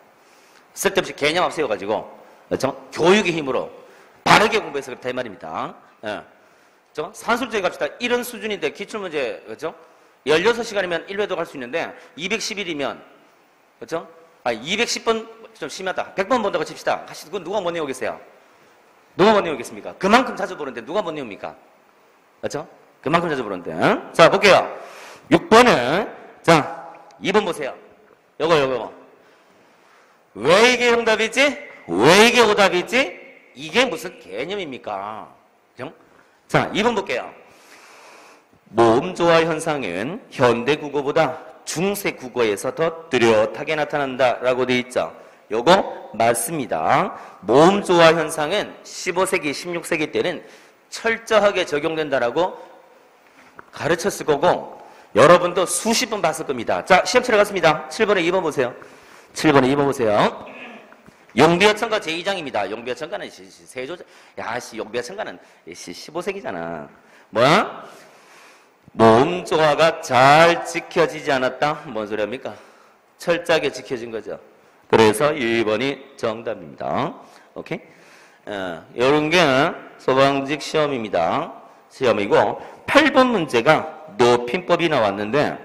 쓸데없이 개념 앞세워가지고 그렇죠? 교육의 힘으로 바르게 공부해서 그렇다 이 말입니다. 예. 그렇죠? 산술적인 값이다. 이런 수준인데 기출문제 그렇죠? 16시간이면 1회도 갈 수 있는데 210일이면 그렇죠? 210번 좀 심하다. 100번 본다고 칩시다. 그건 누가 못 내오겠어요? 누가 못 내오겠습니까? 그만큼 자주 보는데 누가 못 내옵니까? 그렇죠? 그만큼 자주 보는데. 자, 볼게요. 6번은 자, 2번 보세요. 요거. 왜 이게 정답이지? 왜 이게 오답이지? 이게 무슨 개념입니까? 그죠? 자, 2번 볼게요. 모음조화 현상은 현대 국어보다 중세 국어에서 더 뚜렷하게 나타난다라고 되어 있죠. 요거 맞습니다. 모음조화 현상은 15세기, 16세기 때는 철저하게 적용된다라고 가르쳤을 거고 여러분도 수십 번 봤을 겁니다. 자, 시험 치러 갔습니다. 7번에 2번 보세요. 7번에 2번 보세요. 용비어천가 제2장입니다. 용비어천가는 세조자. 야, 용비어천가는 15세기잖아. 뭐야? 모음조화가 잘 지켜지지 않았다? 뭔 소리 합니까? 철저하게 지켜진 거죠. 그래서 1번이 정답입니다. 오케이? 이런 게 소방직 시험입니다. 시험이고 8번 문제가 높임법이 나왔는데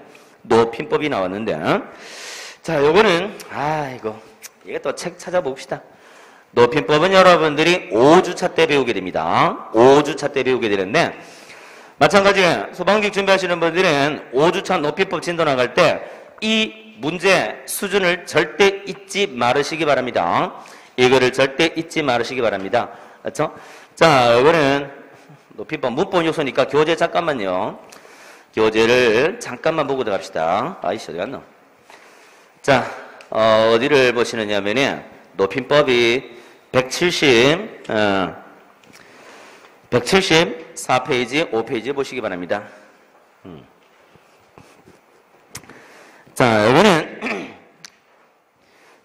자, 요거는 이게 또 책 찾아봅시다. 높임법은 여러분들이 5주차 때 배우게 됩니다. 5주차 때 배우게 되는데 마찬가지로 소방직 준비하시는 분들은 5주차 높임법 진도 나갈 때 이 문제 수준을 절대 잊지 말으시기 바랍니다. 이거를 절대 잊지 말으시기 바랍니다. 그렇죠? 자, 이거는 높임법 문법 요소니까 교재 잠깐만요. 교재를 잠깐만 보고 들어갑시다. 아이씨 어디 갔노? 자, 어디를 보시느냐면은 높임법이 174페이지 5페이지 보시기 바랍니다. 자, 이거는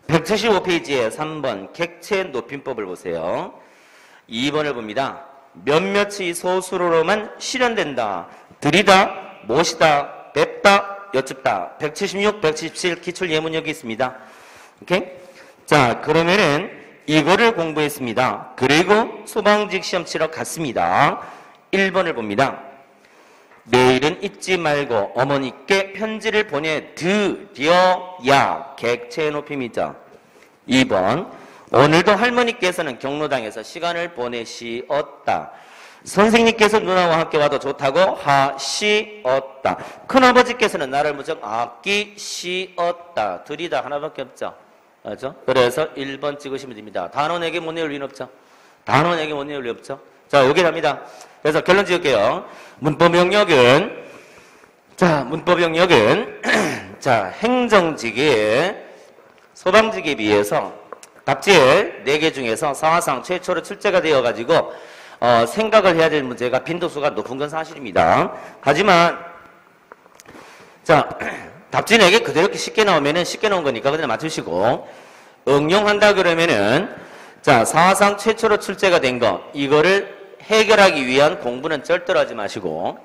175페이지에 3번 객체 높임법을 보세요. 2번을 봅니다. 몇몇이 소수로만 실현된다. 들이다, 모시다, 뵙다, 여쭙다. 176, 177 기출 예문역이 있습니다. 오케이? 자, 그러면은 이거를 공부했습니다. 그리고 소방직 시험 치러 갔습니다. 1번을 봅니다. 내일은 잊지 말고 어머니께 편지를 보내드려야 객체의 높임이죠. 2번 오늘도 할머니께서는 경로당에서 시간을 보내시었다. 선생님께서 누나와 함께 와도 좋다고 하시었다. 큰아버지께서는 나를 무척 아끼시었다. 들이다 하나밖에 없죠. 맞죠? 그래서 1번 찍으시면 됩니다. 단어 4개 못 외울 리는 없죠. 단어 4개 못 외울 리 없죠. 자, 여기 갑니다. 그래서 결론 지을게요. 문법 영역은 자, 행정직의 소방직에 비해서 답지의 4개 중에서 사화상 최초로 출제가 되어가지고 생각을 해야 될 문제가 빈도수가 높은 건 사실입니다. 하지만 자, 답지 4개 그대로 이렇게 쉽게 나오면은 쉽게 나온 거니까 그대로 맞추시고 응용한다 그러면은 자, 사화상 최초로 출제가 된 거 이거를 해결하기 위한 공부는 절대로 하지 마시고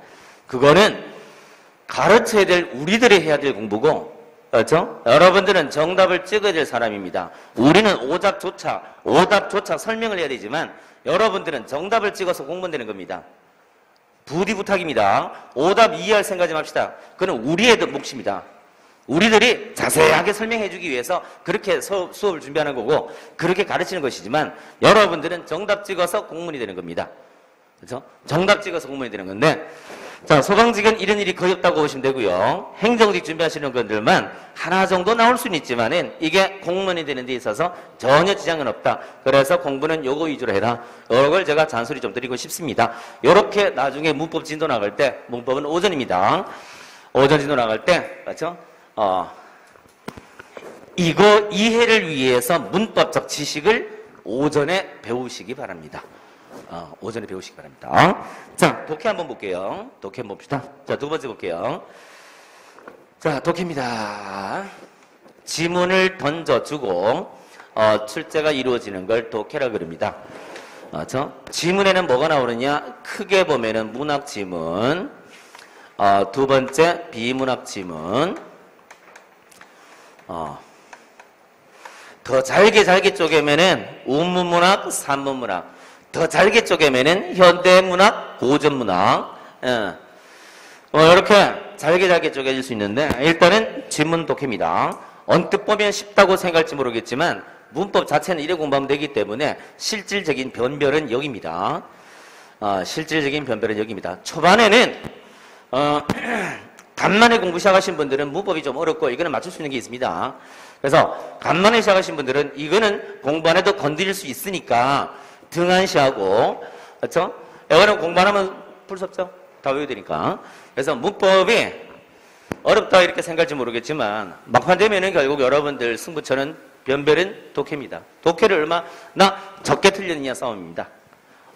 그거는 가르쳐야 될 우리들이 해야 될 공부고 그렇죠? 여러분들은 정답을 찍어야 될 사람입니다. 우리는 오답조차 설명을 해야 되지만 여러분들은 정답을 찍어서 공부하면 되는 겁니다. 부디 부탁입니다. 오답 이해할 생각 좀 합시다. 그건 우리의 몫입니다. 우리들이 자세하게 설명해 주기 위해서 그렇게 수업을 준비하는 거고 그렇게 가르치는 것이지만 여러분들은 정답 찍어서 공무원이 되는 겁니다. 그렇죠? 정답 찍어서 공무원이 되는 건데 자, 소방직은 이런 일이 거의 없다고 보시면 되고요. 행정직 준비하시는 분들만 하나 정도 나올 수는 있지만은 이게 공무원이 되는 데 있어서 전혀 지장은 없다. 그래서 공부는 요거 위주로 해라. 요걸 제가 잔소리 좀 드리고 싶습니다. 요렇게 나중에 문법 진도 나갈 때 문법은 오전입니다. 오전 진도 나갈 때 그렇죠? 이거 이해를 위해서 문법적 지식을 오전에 배우시기 바랍니다. 오전에 배우시기 바랍니다. 자, 독해 한번 볼게요. 독해 한번 봅시다. 자, 두 번째 볼게요. 자, 독해입니다. 지문을 던져주고 출제가 이루어지는 걸 독해라 그럽니다. 지문에는 뭐가 나오느냐? 크게 보면은 문학 지문, 두 번째 비문학 지문, 더 잘게 쪼개면은 운문문학, 산문문학, 더 잘게 쪼개면은 현대문학, 고전문학, 이렇게 잘게 쪼개질 수 있는데 일단은 지문 독해입니다. 언뜻 보면 쉽다고 생각할지 모르겠지만 문법 자체는 이래 공부하면 되기 때문에 실질적인 변별은 여기입니다. 실질적인 변별은 여기입니다. 초반에는 간만에 공부 시작하신 분들은 문법이 좀 어렵고 이거는 맞출 수 있는 게 있습니다. 그래서 간만에 시작하신 분들은 이거는 공부 안 해도 건드릴 수 있으니까 등한시하고 그렇죠? 이거는 공부 안 하면 풀 수 없죠? 다 외워야 되니까 그래서 문법이 어렵다 이렇게 생각할지 모르겠지만 막판 되면은 결국 여러분들 승부처는 변별은 독해입니다. 독해를 얼마나 적게 틀렸느냐 싸움입니다.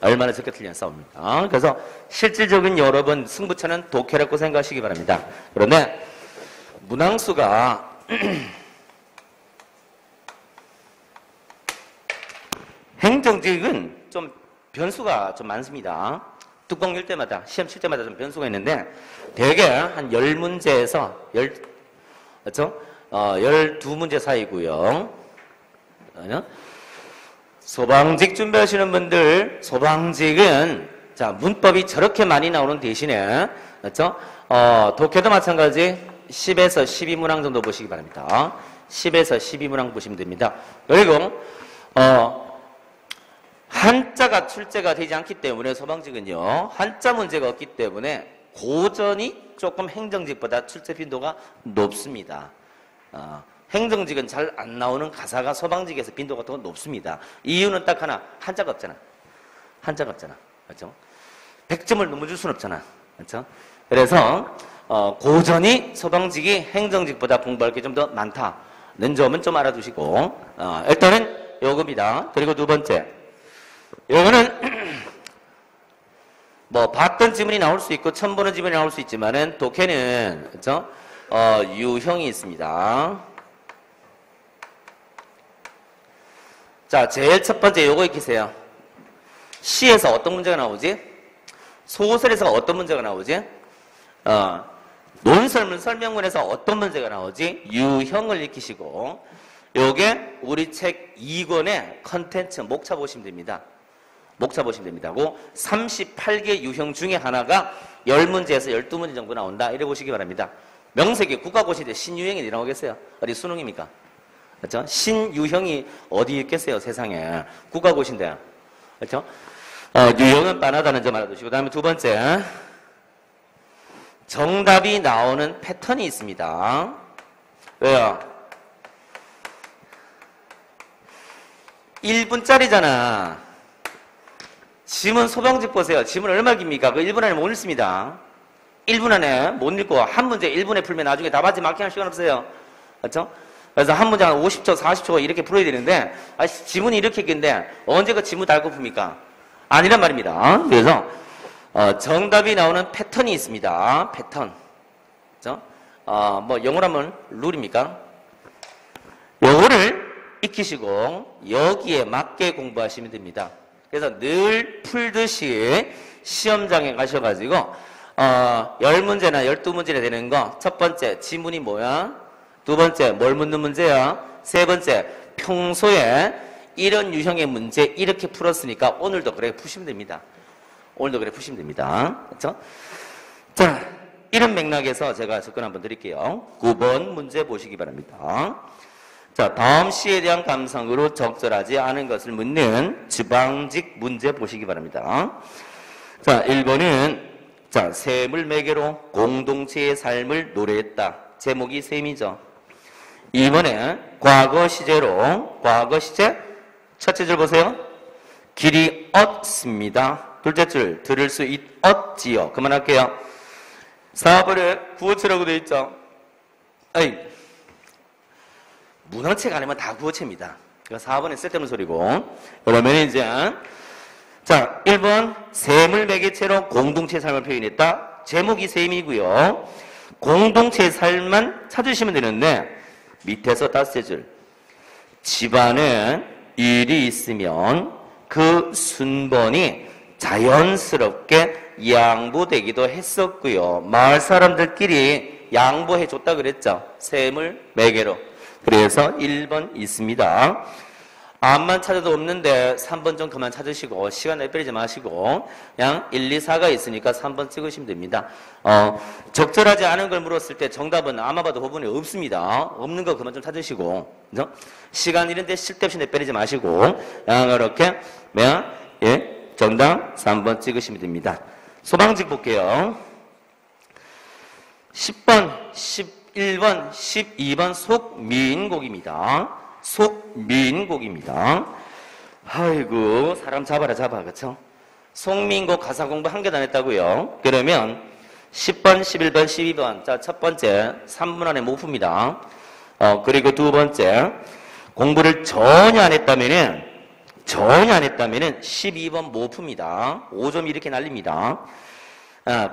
얼마나 적게 틀렸느냐 싸움입니다. 그래서 실질적인 여러분 승부처는 독해라고 생각하시기 바랍니다. 그런데 문항수가 행정직은 좀 변수가 좀 많습니다. 뚜껑 열 때마다, 시험 칠 때마다 좀 변수가 있는데, 대개 한 10문제에서, 그렇죠? 12문제 사이고요. 소방직 준비하시는 분들, 소방직은, 자, 문법이 저렇게 많이 나오는 대신에, 그렇죠? 독해도 마찬가지 10에서 12문항 정도 보시기 바랍니다. 10에서 12문항 보시면 됩니다. 그리고, 한자가 출제가 되지 않기 때문에 소방직은요, 한자 문제가 없기 때문에 고전이 조금 행정직보다 출제 빈도가 높습니다. 행정직은 잘 안 나오는 가사가 소방직에서 빈도가 더 높습니다. 이유는 딱 하나, 한자가 없잖아. 한자가 없잖아. 그렇죠? 100점을 넘어줄 수는 없잖아. 그렇죠? 그래서 고전이 소방직이 행정직보다 공부할 게 좀 더 많다는 점은 좀 알아두시고, 일단은 요겁니다. 그리고 두 번째, 요거는 뭐 봤던 지문이 나올 수 있고 처음 보는 지문이 나올 수 있지만은 독해는 그렇죠? 유형이 있습니다. 자, 제일 첫 번째 요거 익히세요. 시에서 어떤 문제가 나오지? 소설에서 어떤 문제가 나오지? 논설문 설명문에서 어떤 문제가 나오지? 유형을 익히시고, 요게 우리 책 2권의 컨텐츠 목차 보시면 됩니다. 목차 보시면 됩니다. 그 38개 유형 중에 하나가 10문제에서 12문제 정도 나온다. 이래 보시기 바랍니다. 명색이 국가고시인데 신유형이 나오겠어요? 어디 수능입니까? 그렇죠? 신유형이 어디 있겠어요? 세상에. 국가고시인데. 그렇죠? 유형은 빤하다는 점 알아두시고, 그 다음에 두 번째, 정답이 나오는 패턴이 있습니다. 왜요? 1분짜리잖아. 지문 소방직 보세요. 지문 얼마 깁니까? 그 1분 안에 못 읽습니다. 1분 안에 못 읽고 한 문제 1분에 풀면 나중에 답하지 마킹할 시간 없어요. 그렇죠? 그래서 한 문제 한 50초, 40초 이렇게 풀어야 되는데, 지문이 이렇게 긴데 언제 그 지문 달고 풉니까? 아니란 말입니다. 그래서 정답이 나오는 패턴이 있습니다. 패턴. 그렇죠? 뭐 영어로 하면 룰입니까? 요거를 익히시고 여기에 맞게 공부하시면 됩니다. 그래서 늘 풀듯이 시험장에 가셔가지고 10문제나 12문제나 되는 거, 첫 번째 지문이 뭐야? 두 번째 뭘 묻는 문제야? 세 번째 평소에 이런 유형의 문제 이렇게 풀었으니까 오늘도 그래 푸시면 됩니다. 오늘도 그래 푸시면 됩니다. 그렇죠? 자, 이런 맥락에서 제가 접근 한번 드릴게요. 9번 문제 보시기 바랍니다. 자, 다음 시에 대한 감상으로 적절하지 않은 것을 묻는 지방직 문제 보시기 바랍니다. 자, 1번은 자, 샘을 매개로 공동체의 삶을 노래했다. 제목이 샘이죠. 2번에 과거 시제로, 과거 시제 첫째 줄 보세요. 길이 얻습니다. 둘째 줄 들을 수 있었지요. 그만할게요. 4번에 구어체라고 되어 있죠. 에이, 문헌책 아니면 다 구어체입니다. 4번에 쓸데없는 소리고. 그러면 이제 자, 1번 샘을 매개체로 공동체의 삶을 표현했다. 제목이 샘이고요. 공동체의 삶만 찾으시면 되는데 밑에서 다섯째 줄 집안에 일이 있으면 그 순번이 자연스럽게 양보되기도 했었고요. 마을 사람들끼리 양보해 줬다 그랬죠. 샘을 매개로. 그래서 1번 있습니다. 암만 찾아도 없는데 3번 좀 그만 찾으시고 시간 내빼리지 마시고 그냥 1, 2, 4가 있으니까 3번 찍으시면 됩니다. 적절하지 않은 걸 물었을 때 정답은 아마 봐도 부분이 없습니다. 없는 거 그만 좀 찾으시고 그죠? 시간 이런데 쓸데없이 내빼리지 마시고 그냥 이렇게 예, 정답 3번 찍으시면 됩니다. 소방직 볼게요. 10번, 11번, 12번 속민곡입니다. 속민곡입니다. 아이고 사람 잡아라 잡아. 그쵸? 속민곡 가사 공부 한 개도 안 했다고요. 그러면 10번, 11번, 12번. 자, 첫 번째, 3분 안에 못 풉니다. 그리고 두 번째, 공부를 전혀 안 했다면은 12번 못 풉니다. 5점 이렇게 날립니다.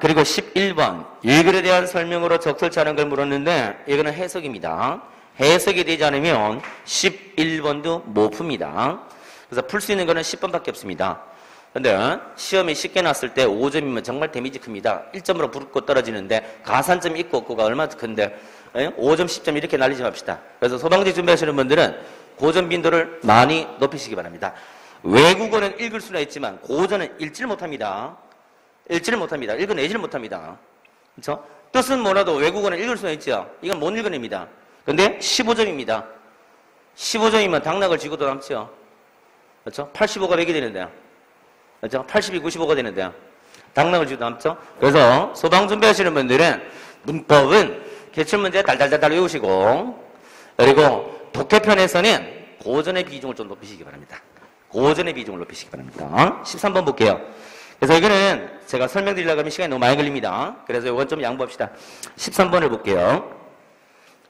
그리고 11번, 일글에 대한 설명으로 적절치 않은 걸 물었는데, 이거는 해석입니다. 해석이 되지 않으면 11번도 못 풉니다. 그래서 풀 수 있는 거는 10번밖에 없습니다. 근데 시험이 쉽게 났을 때 5점이면 정말 데미지 큽니다. 1점으로 붙고 떨어지는데 가산점 있고 없고가 얼마나 큰데 5점, 10점 이렇게 날리지 맙시다. 그래서 소방직 준비하시는 분들은 고점 빈도를 많이 높이시기 바랍니다. 외국어는 읽을 수는 있지만 고전은 읽지를 못합니다. 읽어 내지를 못합니다. 그렇죠? 뜻은 몰라도 외국어는 읽을 수는 있죠. 이건 못 읽어냅니다. 근데 15점입니다. 15점이면 당락을 쥐고도 남죠. 그렇죠? 85가 100이 되는데. 그렇죠? 82, 95가 되는데. 당락을 쥐고도 남죠. 그래서 소방 준비하시는 분들은 문법은 기출문제 달달달달 외우시고, 그리고 독해편에서는 고전의 비중을 좀 높이시기 바랍니다. 고전의 비중을 높이시기 바랍니다. 13번 볼게요. 그래서 이거는 제가 설명드리려고 하면 시간이 너무 많이 걸립니다. 그래서 이건 좀 양보합시다. 13번을 볼게요.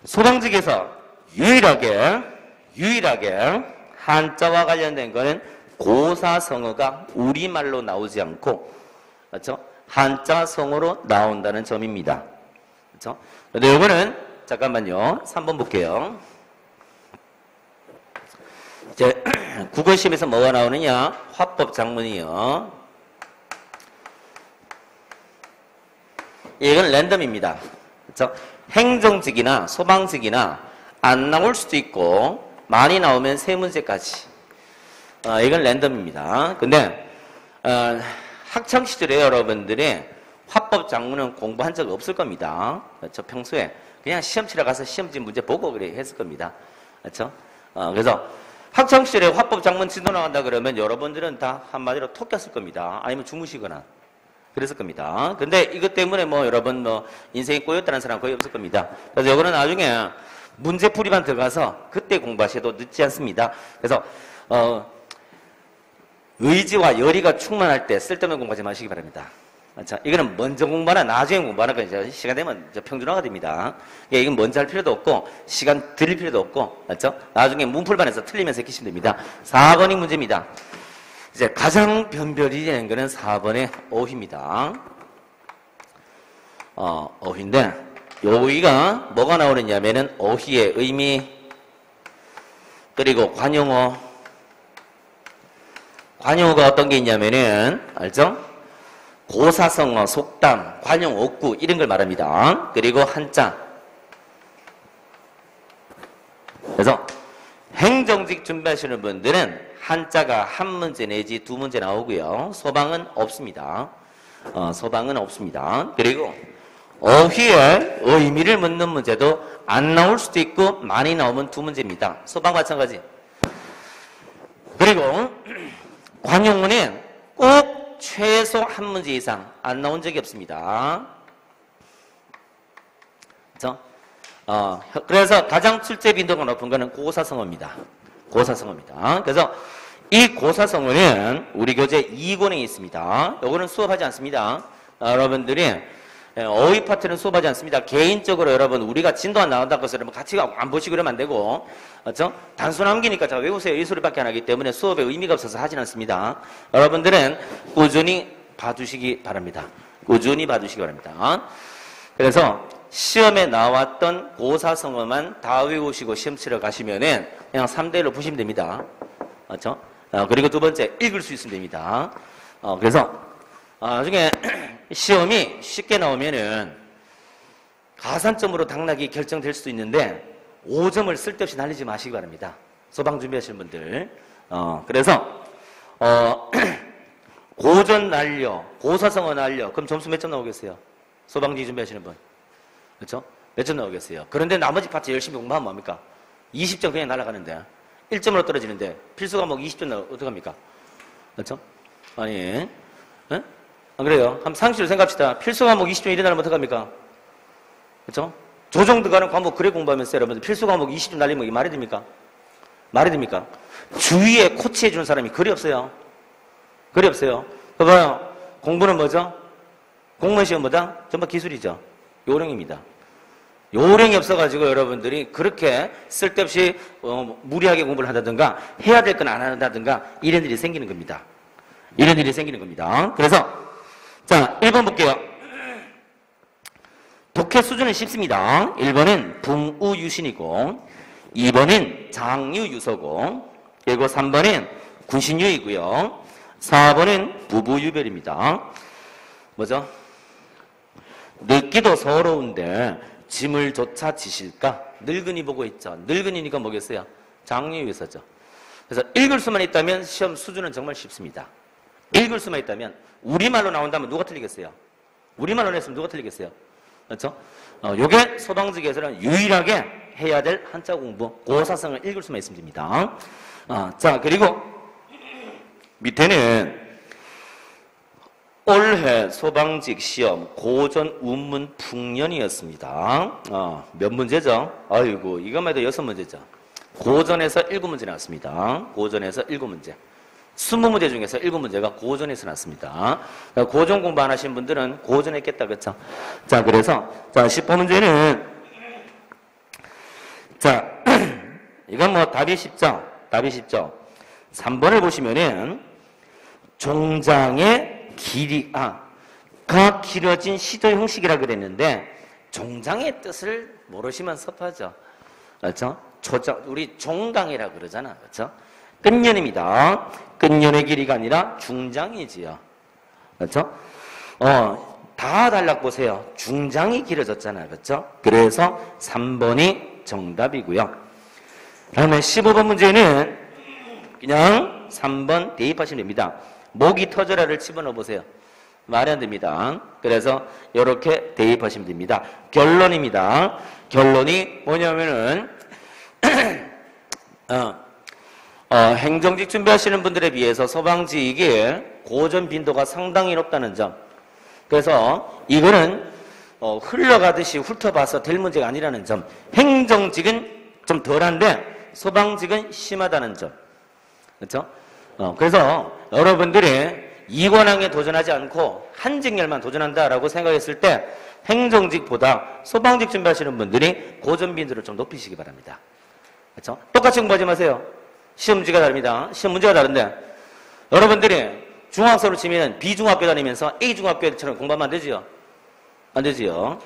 소방직에서 유일하게 한자와 관련된 거는 고사성어가 우리말로 나오지 않고, 그렇죠? 한자 성어로 나온다는 점입니다. 그렇죠? 근데 이거는 잠깐만요. 3번 볼게요. 이제 국어시험에서 뭐가 나오느냐? 화법 작문이요. 이건 랜덤입니다. 그렇죠? 행정직이나 소방직이나 안 나올 수도 있고 많이 나오면 세 문제까지. 이건 랜덤입니다. 근데 학창 시절에 여러분들이 화법 작문은 공부한 적 없을 겁니다. 그렇죠? 평소에 그냥 시험 치러 가서 시험지 문제 보고 그래 했을 겁니다. 그렇죠? 그래서 학창 시절에 화법 작문 진도 나간다 그러면 여러분들은 다 한마디로 톡 꼈을 겁니다. 아니면 주무시거나 그랬을 겁니다. 근데 이것 때문에 여러분 인생이 꼬였다는 사람 거의 없을 겁니다. 그래서 이거는 나중에 문제풀이만 들어가서 그때 공부하셔도 늦지 않습니다. 그래서 의지와 열의가 충만할 때 쓸데없는 공부하지 마시기 바랍니다. 자, 이거는 먼저 공부하나 나중에 공부하나 이제 시간 되면 평준화가 됩니다. 이건 먼저 할 필요도 없고 시간 들일 필요도 없고, 맞죠? 나중에 문풀반에서 틀리면서 익히시면 됩니다. 4번이 문제입니다. 이제 가장 변별이 되는 거는 4번의 어휘입니다. 어휘인데 여기가 뭐가 나오느냐면은 어휘의 의미, 그리고 관용어. 관용어가 어떤 게 있냐면은 알죠? 고사성어, 속담, 관용, 어구 이런 걸 말합니다. 그리고 한자. 그래서 행정직 준비하시는 분들은 한자가 한 문제 내지 두 문제 나오고요. 소방은 없습니다. 소방은 없습니다. 그리고 어휘의 의미를 묻는 문제도 안 나올 수도 있고 많이 나오면 두 문제입니다. 소방 마찬가지. 그리고 관용어는 꼭 최소 한 문제 이상 안 나온 적이 없습니다. 그렇죠? 그래서 가장 출제 빈도가 높은 것은 고사성어입니다. 고사성어입니다. 그래서 이 고사성어는 우리 교재 2권에 있습니다. 요거는 수업하지 않습니다. 여러분들이 어휘 파트는 수업하지 않습니다. 개인적으로 여러분 우리가 진도 안 나온다고 해서 여러분 같이 안 보시고 그러면 안 되고, 그렇죠? 단순 암기니까 자 외우세요 이 소리밖에 안 하기 때문에 수업에 의미가 없어서 하진 않습니다. 여러분들은 꾸준히 봐주시기 바랍니다. 꾸준히 봐주시기 바랍니다. 그래서 시험에 나왔던 고사성어만 다 외우시고 시험 치러 가시면은 그냥 3대1로 푸시면 됩니다. 그렇죠? 그리고 두 번째 읽을 수 있으면 됩니다. 그래서 나중에 시험이 쉽게 나오면은 가산점으로 당락이 결정될 수도 있는데 5점을 쓸데없이 날리지 마시기 바랍니다. 소방 준비하시는 분들. 그래서 고전 날려, 고사성어 날려. 그럼 점수 몇 점 나오겠어요? 소방지 준비하시는 분. 그렇죠? 몇 점 나오겠어요? 그런데 나머지 파트 열심히 공부하면 뭡니까? 20점 그냥 날아가는데 1점으로 떨어지는데 필수 과목 20점 나오면 어떡합니까? 그렇죠? 아니, 에? 그래요. 한번 상식으로 생각합시다. 필수 과목 20점 일어나면 어떡합니까? 그렇죠? 조정 들어가는 과목 그래 공부하면서 여러분들 필수 과목 20점 날리면 이게 말이 됩니까? 말이 됩니까? 주위에 코치해 주는 사람이 그리 없어요. 그리 없어요. 봐봐요. 공부는 뭐죠? 공무원 시험보다 전부 기술이죠. 요령입니다. 요령이 없어가지고 여러분들이 그렇게 쓸데없이 무리하게 공부를 한다든가 해야 될 건 안 한다든가 이런 일이 생기는 겁니다. 이런 일이 생기는 겁니다. 그래서 자 1번 볼게요. 독해 수준은 쉽습니다. 1번은 붕우유신이고 2번은 장유유서고 그리고 3번은 군신유이고요. 4번은 부부유별입니다. 뭐죠? 늙기도 서러운데 짐을 조차 지실까? 늙은이 보고 있죠. 늙은이니까 뭐겠어요? 장유유서죠. 그래서 읽을 수만 있다면 시험 수준은 정말 쉽습니다. 읽을 수만 있다면 우리말로 나온다면 누가 틀리겠어요? 우리말로 냈으면 누가 틀리겠어요? 그렇죠? 요게 소방직에서는 유일하게 해야 될 한자 공부, 고사성을 읽을 수만 있으면 됩니다. 자, 그리고 밑에는 올해 소방직 시험 고전 운문 풍년이었습니다. 몇 문제죠? 아이고, 이것만 해도 6문제죠. 고전에서 7문제 나왔습니다. 고전에서 7문제. 20문제 중에서 7문제가 고전에서 나왔습니다. 고전 공부 안 하신 분들은 고전했겠다, 그렇죠? 자, 그래서 자 10번문제는 자 이건 뭐 답이 쉽죠? 답이 쉽죠? 3번을 보시면은 종장의 가 길어진 시조 형식이라 그랬는데 종장의 뜻을 모르시면 섭하죠. 그렇죠? 우리 종강이라 그러잖아. 그렇죠? 끝년입니다. 끝년의 길이가 아니라 중장이지요. 그렇죠? 다 단락 보세요. 중장이 길어졌잖아요. 그렇죠? 그래서 3번이 정답이고요. 다음에 15번 문제는 그냥 3번 대입하시면 됩니다. 목이 터져라를 집어넣어 보세요. 말이 안 됩니다. 그래서 이렇게 대입하시면 됩니다. 결론입니다. 결론이 뭐냐면은 행정직 준비하시는 분들에 비해서 소방직이 고전 빈도가 상당히 높다는 점. 그래서 이거는 흘러가듯이 훑어봐서 될 문제가 아니라는 점. 행정직은 좀 덜한데 소방직은 심하다는 점. 그렇죠? 그래서 여러분들이 이관왕에 도전하지 않고 한직열만 도전한다라고 생각했을 때 행정직보다 소방직 준비하시는 분들이 고전 빈도를 좀 높이시기 바랍니다. 그렇죠? 똑같이 공부하지 마세요. 시험 문제가 다릅니다. 시험 문제가 다른데 여러분들이 중학생으로 치면 B중학교 다니면서 A중학교처럼 공부하면 안 되지요? 안 되지요?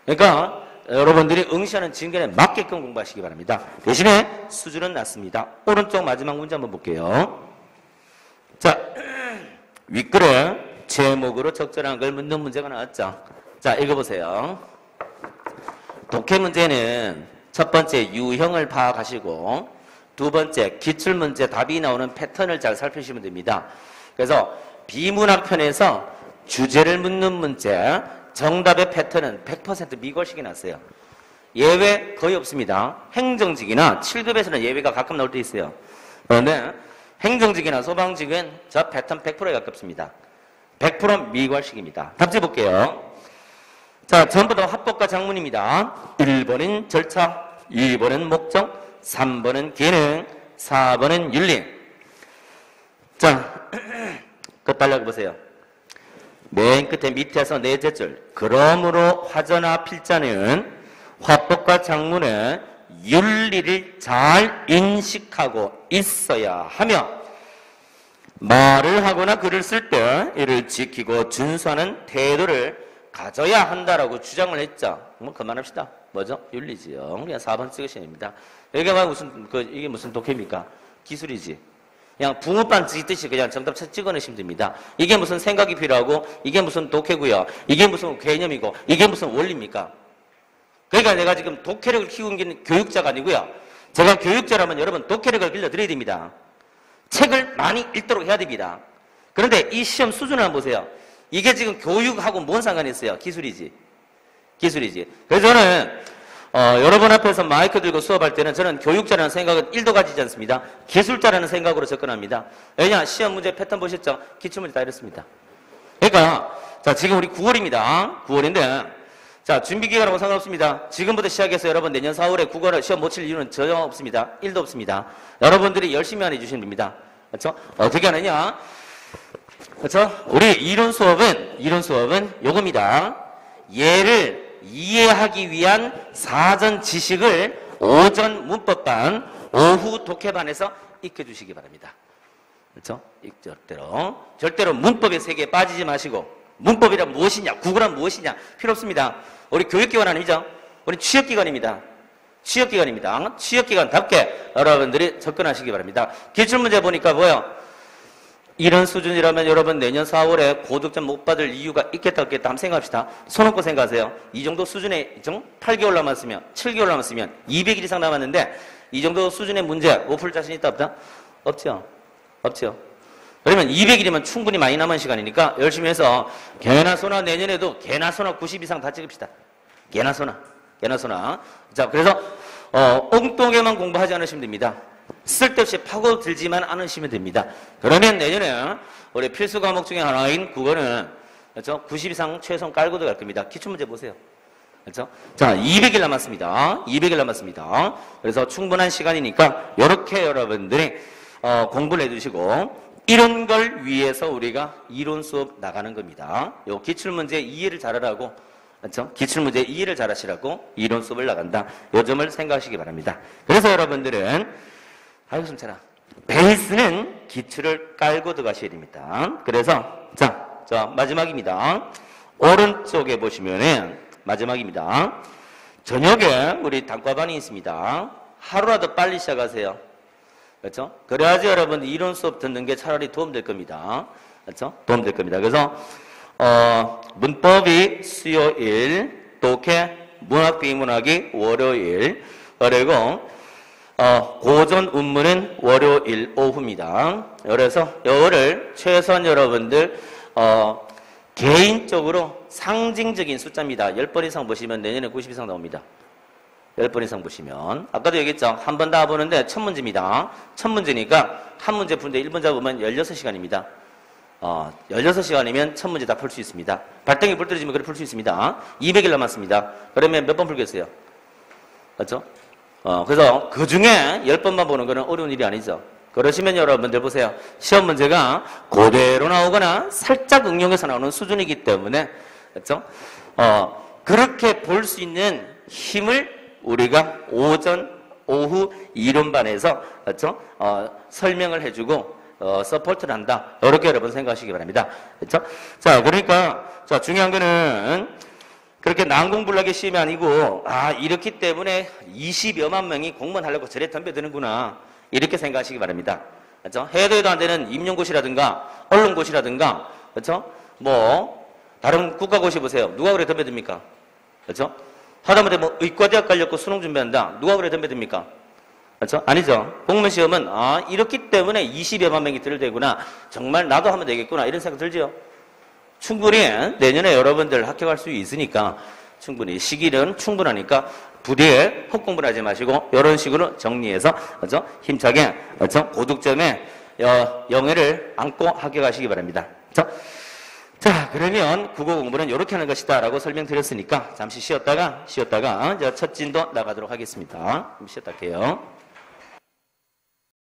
그러니까 여러분들이 응시하는 진간에 맞게끔 공부하시기 바랍니다. 대신에 수준은 낮습니다. 오른쪽 마지막 문제 한번 볼게요. 자, 윗글에 제목으로 적절한 걸 묻는 문제가 나왔죠. 자, 읽어보세요. 독해 문제는 첫 번째 유형을 파악하시고 두 번째 기출문제 답이 나오는 패턴을 잘 살피시면 됩니다. 그래서 비문학편에서 주제를 묻는 문제 정답의 패턴은 100% 미걸식이 났어요. 예외 거의 없습니다. 행정직이나 7급에서는 예외가 가끔 나올 때 있어요. 그런데 행정직이나 소방직은 저 패턴 100%에 가깝습니다. 100% 미괄식입니다. 답지 볼게요. 자, 전부 다 합법과 장문입니다. 1번은 절차, 2번은 목적, 3번은 기능, 4번은 윤리. 자, 끝달력 보세요. 맨 끝에 밑에서 넷째 줄. 그러므로 화저나 필자는 화법과 장문의 윤리를 잘 인식하고 있어야 하며 말을 하거나 글을 쓸 때 이를 지키고 준수하는 태도를 가져야 한다라고 주장을 했죠. 뭐 그만합시다. 뭐죠? 윤리지요. 그냥 4번 찍으시면 됩니다. 여기가 이게 무슨 독해입니까? 기술이지. 그냥 붕어빵 찍듯이 그냥 정답 찍어내시면 됩니다. 이게 무슨 생각이 필요하고 이게 무슨 독해고요. 이게 무슨 개념이고 이게 무슨 원리입니까? 그러니까 내가 지금 독해력을 키우는 게 교육자가 아니고요. 제가 교육자라면 여러분 독해력을 길러드려야 됩니다. 책을 많이 읽도록 해야 됩니다. 그런데 이 시험 수준을 한번 보세요. 이게 지금 교육하고 뭔 상관이 있어요? 기술이지. 기술이지. 그래서 저는 여러분 앞에서 마이크 들고 수업할 때는 저는 교육자라는 생각은 1도 가지지 않습니다. 기술자라는 생각으로 접근합니다. 왜냐? 시험 문제 패턴 보셨죠? 기출문제 다 이렇습니다. 그러니까 자 지금 우리 9월입니다. 9월인데 자 준비기간하고 상관없습니다. 지금부터 시작해서 여러분 내년 4월에 국어를 시험 못 칠 이유는 전혀 없습니다. 1도 없습니다. 여러분들이 열심히 안 해주시면 됩니다. 그렇죠? 어떻게 하느냐? 그렇죠? 우리 이론 수업은 요겁니다. 얘를 이해하기 위한 사전 지식을 오전 문법반, 오후 독해반에서 익혀주시기 바랍니다. 그렇죠? 절대로 문법의 세계에 빠지지 마시고, 문법이란 무엇이냐, 국어란 무엇이냐 필요 없습니다. 우리 교육기관 아니죠? 우리 취업기관입니다. 취업기관답게 여러분들이 접근하시기 바랍니다. 기출문제 보니까 뭐요? 이런 수준이라면 여러분 내년 4월에 고득점 못 받을 이유가 있겠다 없겠다 한번 생각합시다. 손 얹고 생각하세요. 이 정도 수준의 8개월 남았으면 7개월 남았으면 200일 이상 남았는데 이 정도 수준의 문제 못 풀 자신 있다 없다? 없죠. 그러면 200일이면 충분히 많이 남은 시간이니까 열심히 해서 개나 소나 내년에도 개나 소나 90 이상 다 찍읍시다. 개나 소나. 자, 그래서 엉뚱하게만 공부하지 않으시면 됩니다. 쓸데없이 파고들지만 않으시면 됩니다. 그러면 내년에 우리 필수 과목 중에 하나인 국어는 그렇죠? 90 이상 최소한 깔고 들어갈 겁니다. 기출문제 보세요. 그렇죠? 자, 200일 남았습니다. 그래서 충분한 시간이니까 이렇게 여러분들이 공부를 해주시고 이런 걸 위해서 우리가 이론 수업 나가는 겁니다. 요 기출문제 이해를 잘하라고, 그렇죠? 기출문제 이해를 잘하시라고 이론 수업을 나간다. 요 점을 생각하시기 바랍니다. 그래서 여러분들은 아이고 숨차라. 베이스는 기출을 깔고 들어가셔야 됩니다. 그래서 자 마지막입니다. 오른쪽에 보시면은 마지막입니다. 저녁에 우리 단과반이 있습니다. 하루라도 빨리 시작하세요. 그렇죠? 그래야지 여러분 이론 수업 듣는 게 차라리 도움될 겁니다. 그렇죠? 도움될 겁니다. 그래서 문법이 수요일, 독해, 문학 비문학이 월요일, 그리고 고전 운문은 월요일 오후입니다. 그래서 이거를 최소한 여러분들 개인적으로 상징적인 숫자입니다. 10번 이상 보시면 내년에 90 이상 나옵니다. 10번 이상 보시면 아까도 얘기했죠. 한 번 다 보는데 1000문제입니다. 1000문제니까 한 문제 푸는데 1번 잡으면 16시간입니다. 16시간이면 1000문제 다 풀 수 있습니다. 발등에 불 떨어지면 그래 풀 수 있습니다. 200일 남았습니다. 그러면 몇 번 풀겠어요? 맞죠? 그래서 그 중에 10번만 보는 거는 어려운 일이 아니죠. 그러시면 여러분들 보세요. 시험 문제가 그대로 나오거나 살짝 응용해서 나오는 수준이기 때문에, 그렇죠? 그렇게 볼 수 있는 힘을 우리가 오전, 오후 이론반에서, 그렇죠? 설명을 해주고, 서포트를 한다. 이렇게 여러분 생각하시기 바랍니다. 그렇죠? 자, 그러니까, 자, 중요한 거는, 그렇게 난공불락의 시험이 아니고 이렇기 때문에 20여만 명이 공무원 하려고 저래 덤벼드는구나 이렇게 생각하시기 바랍니다. 그렇죠? 해도 해도 안 되는 임용고시라든가 언론고시라든가 그렇죠? 뭐 다른 국가고시 보세요. 누가 그래 덤벼듭니까? 그렇죠? 하다못해 뭐 의과대학 가려고 수능 준비한다. 누가 그래 덤벼듭니까? 그렇죠? 아니죠. 공무원 시험은 이렇기 때문에 20여만 명이 들되구나. 정말 나도 하면 되겠구나 이런 생각 들죠. 충분히 내년에 여러분들 합격할 수 있으니까 충분히 시기는 충분하니까 부디에 헛공부를 하지 마시고 이런 식으로 정리해서 그렇죠? 힘차게 그렇죠? 고득점에 영예를 안고 합격하시기 바랍니다. 그렇죠? 자, 그러면 국어 공부는 이렇게 하는 것이다 라고 설명드렸으니까 잠시 쉬었다가 첫 진도 나가도록 하겠습니다. 쉬었다 할게요.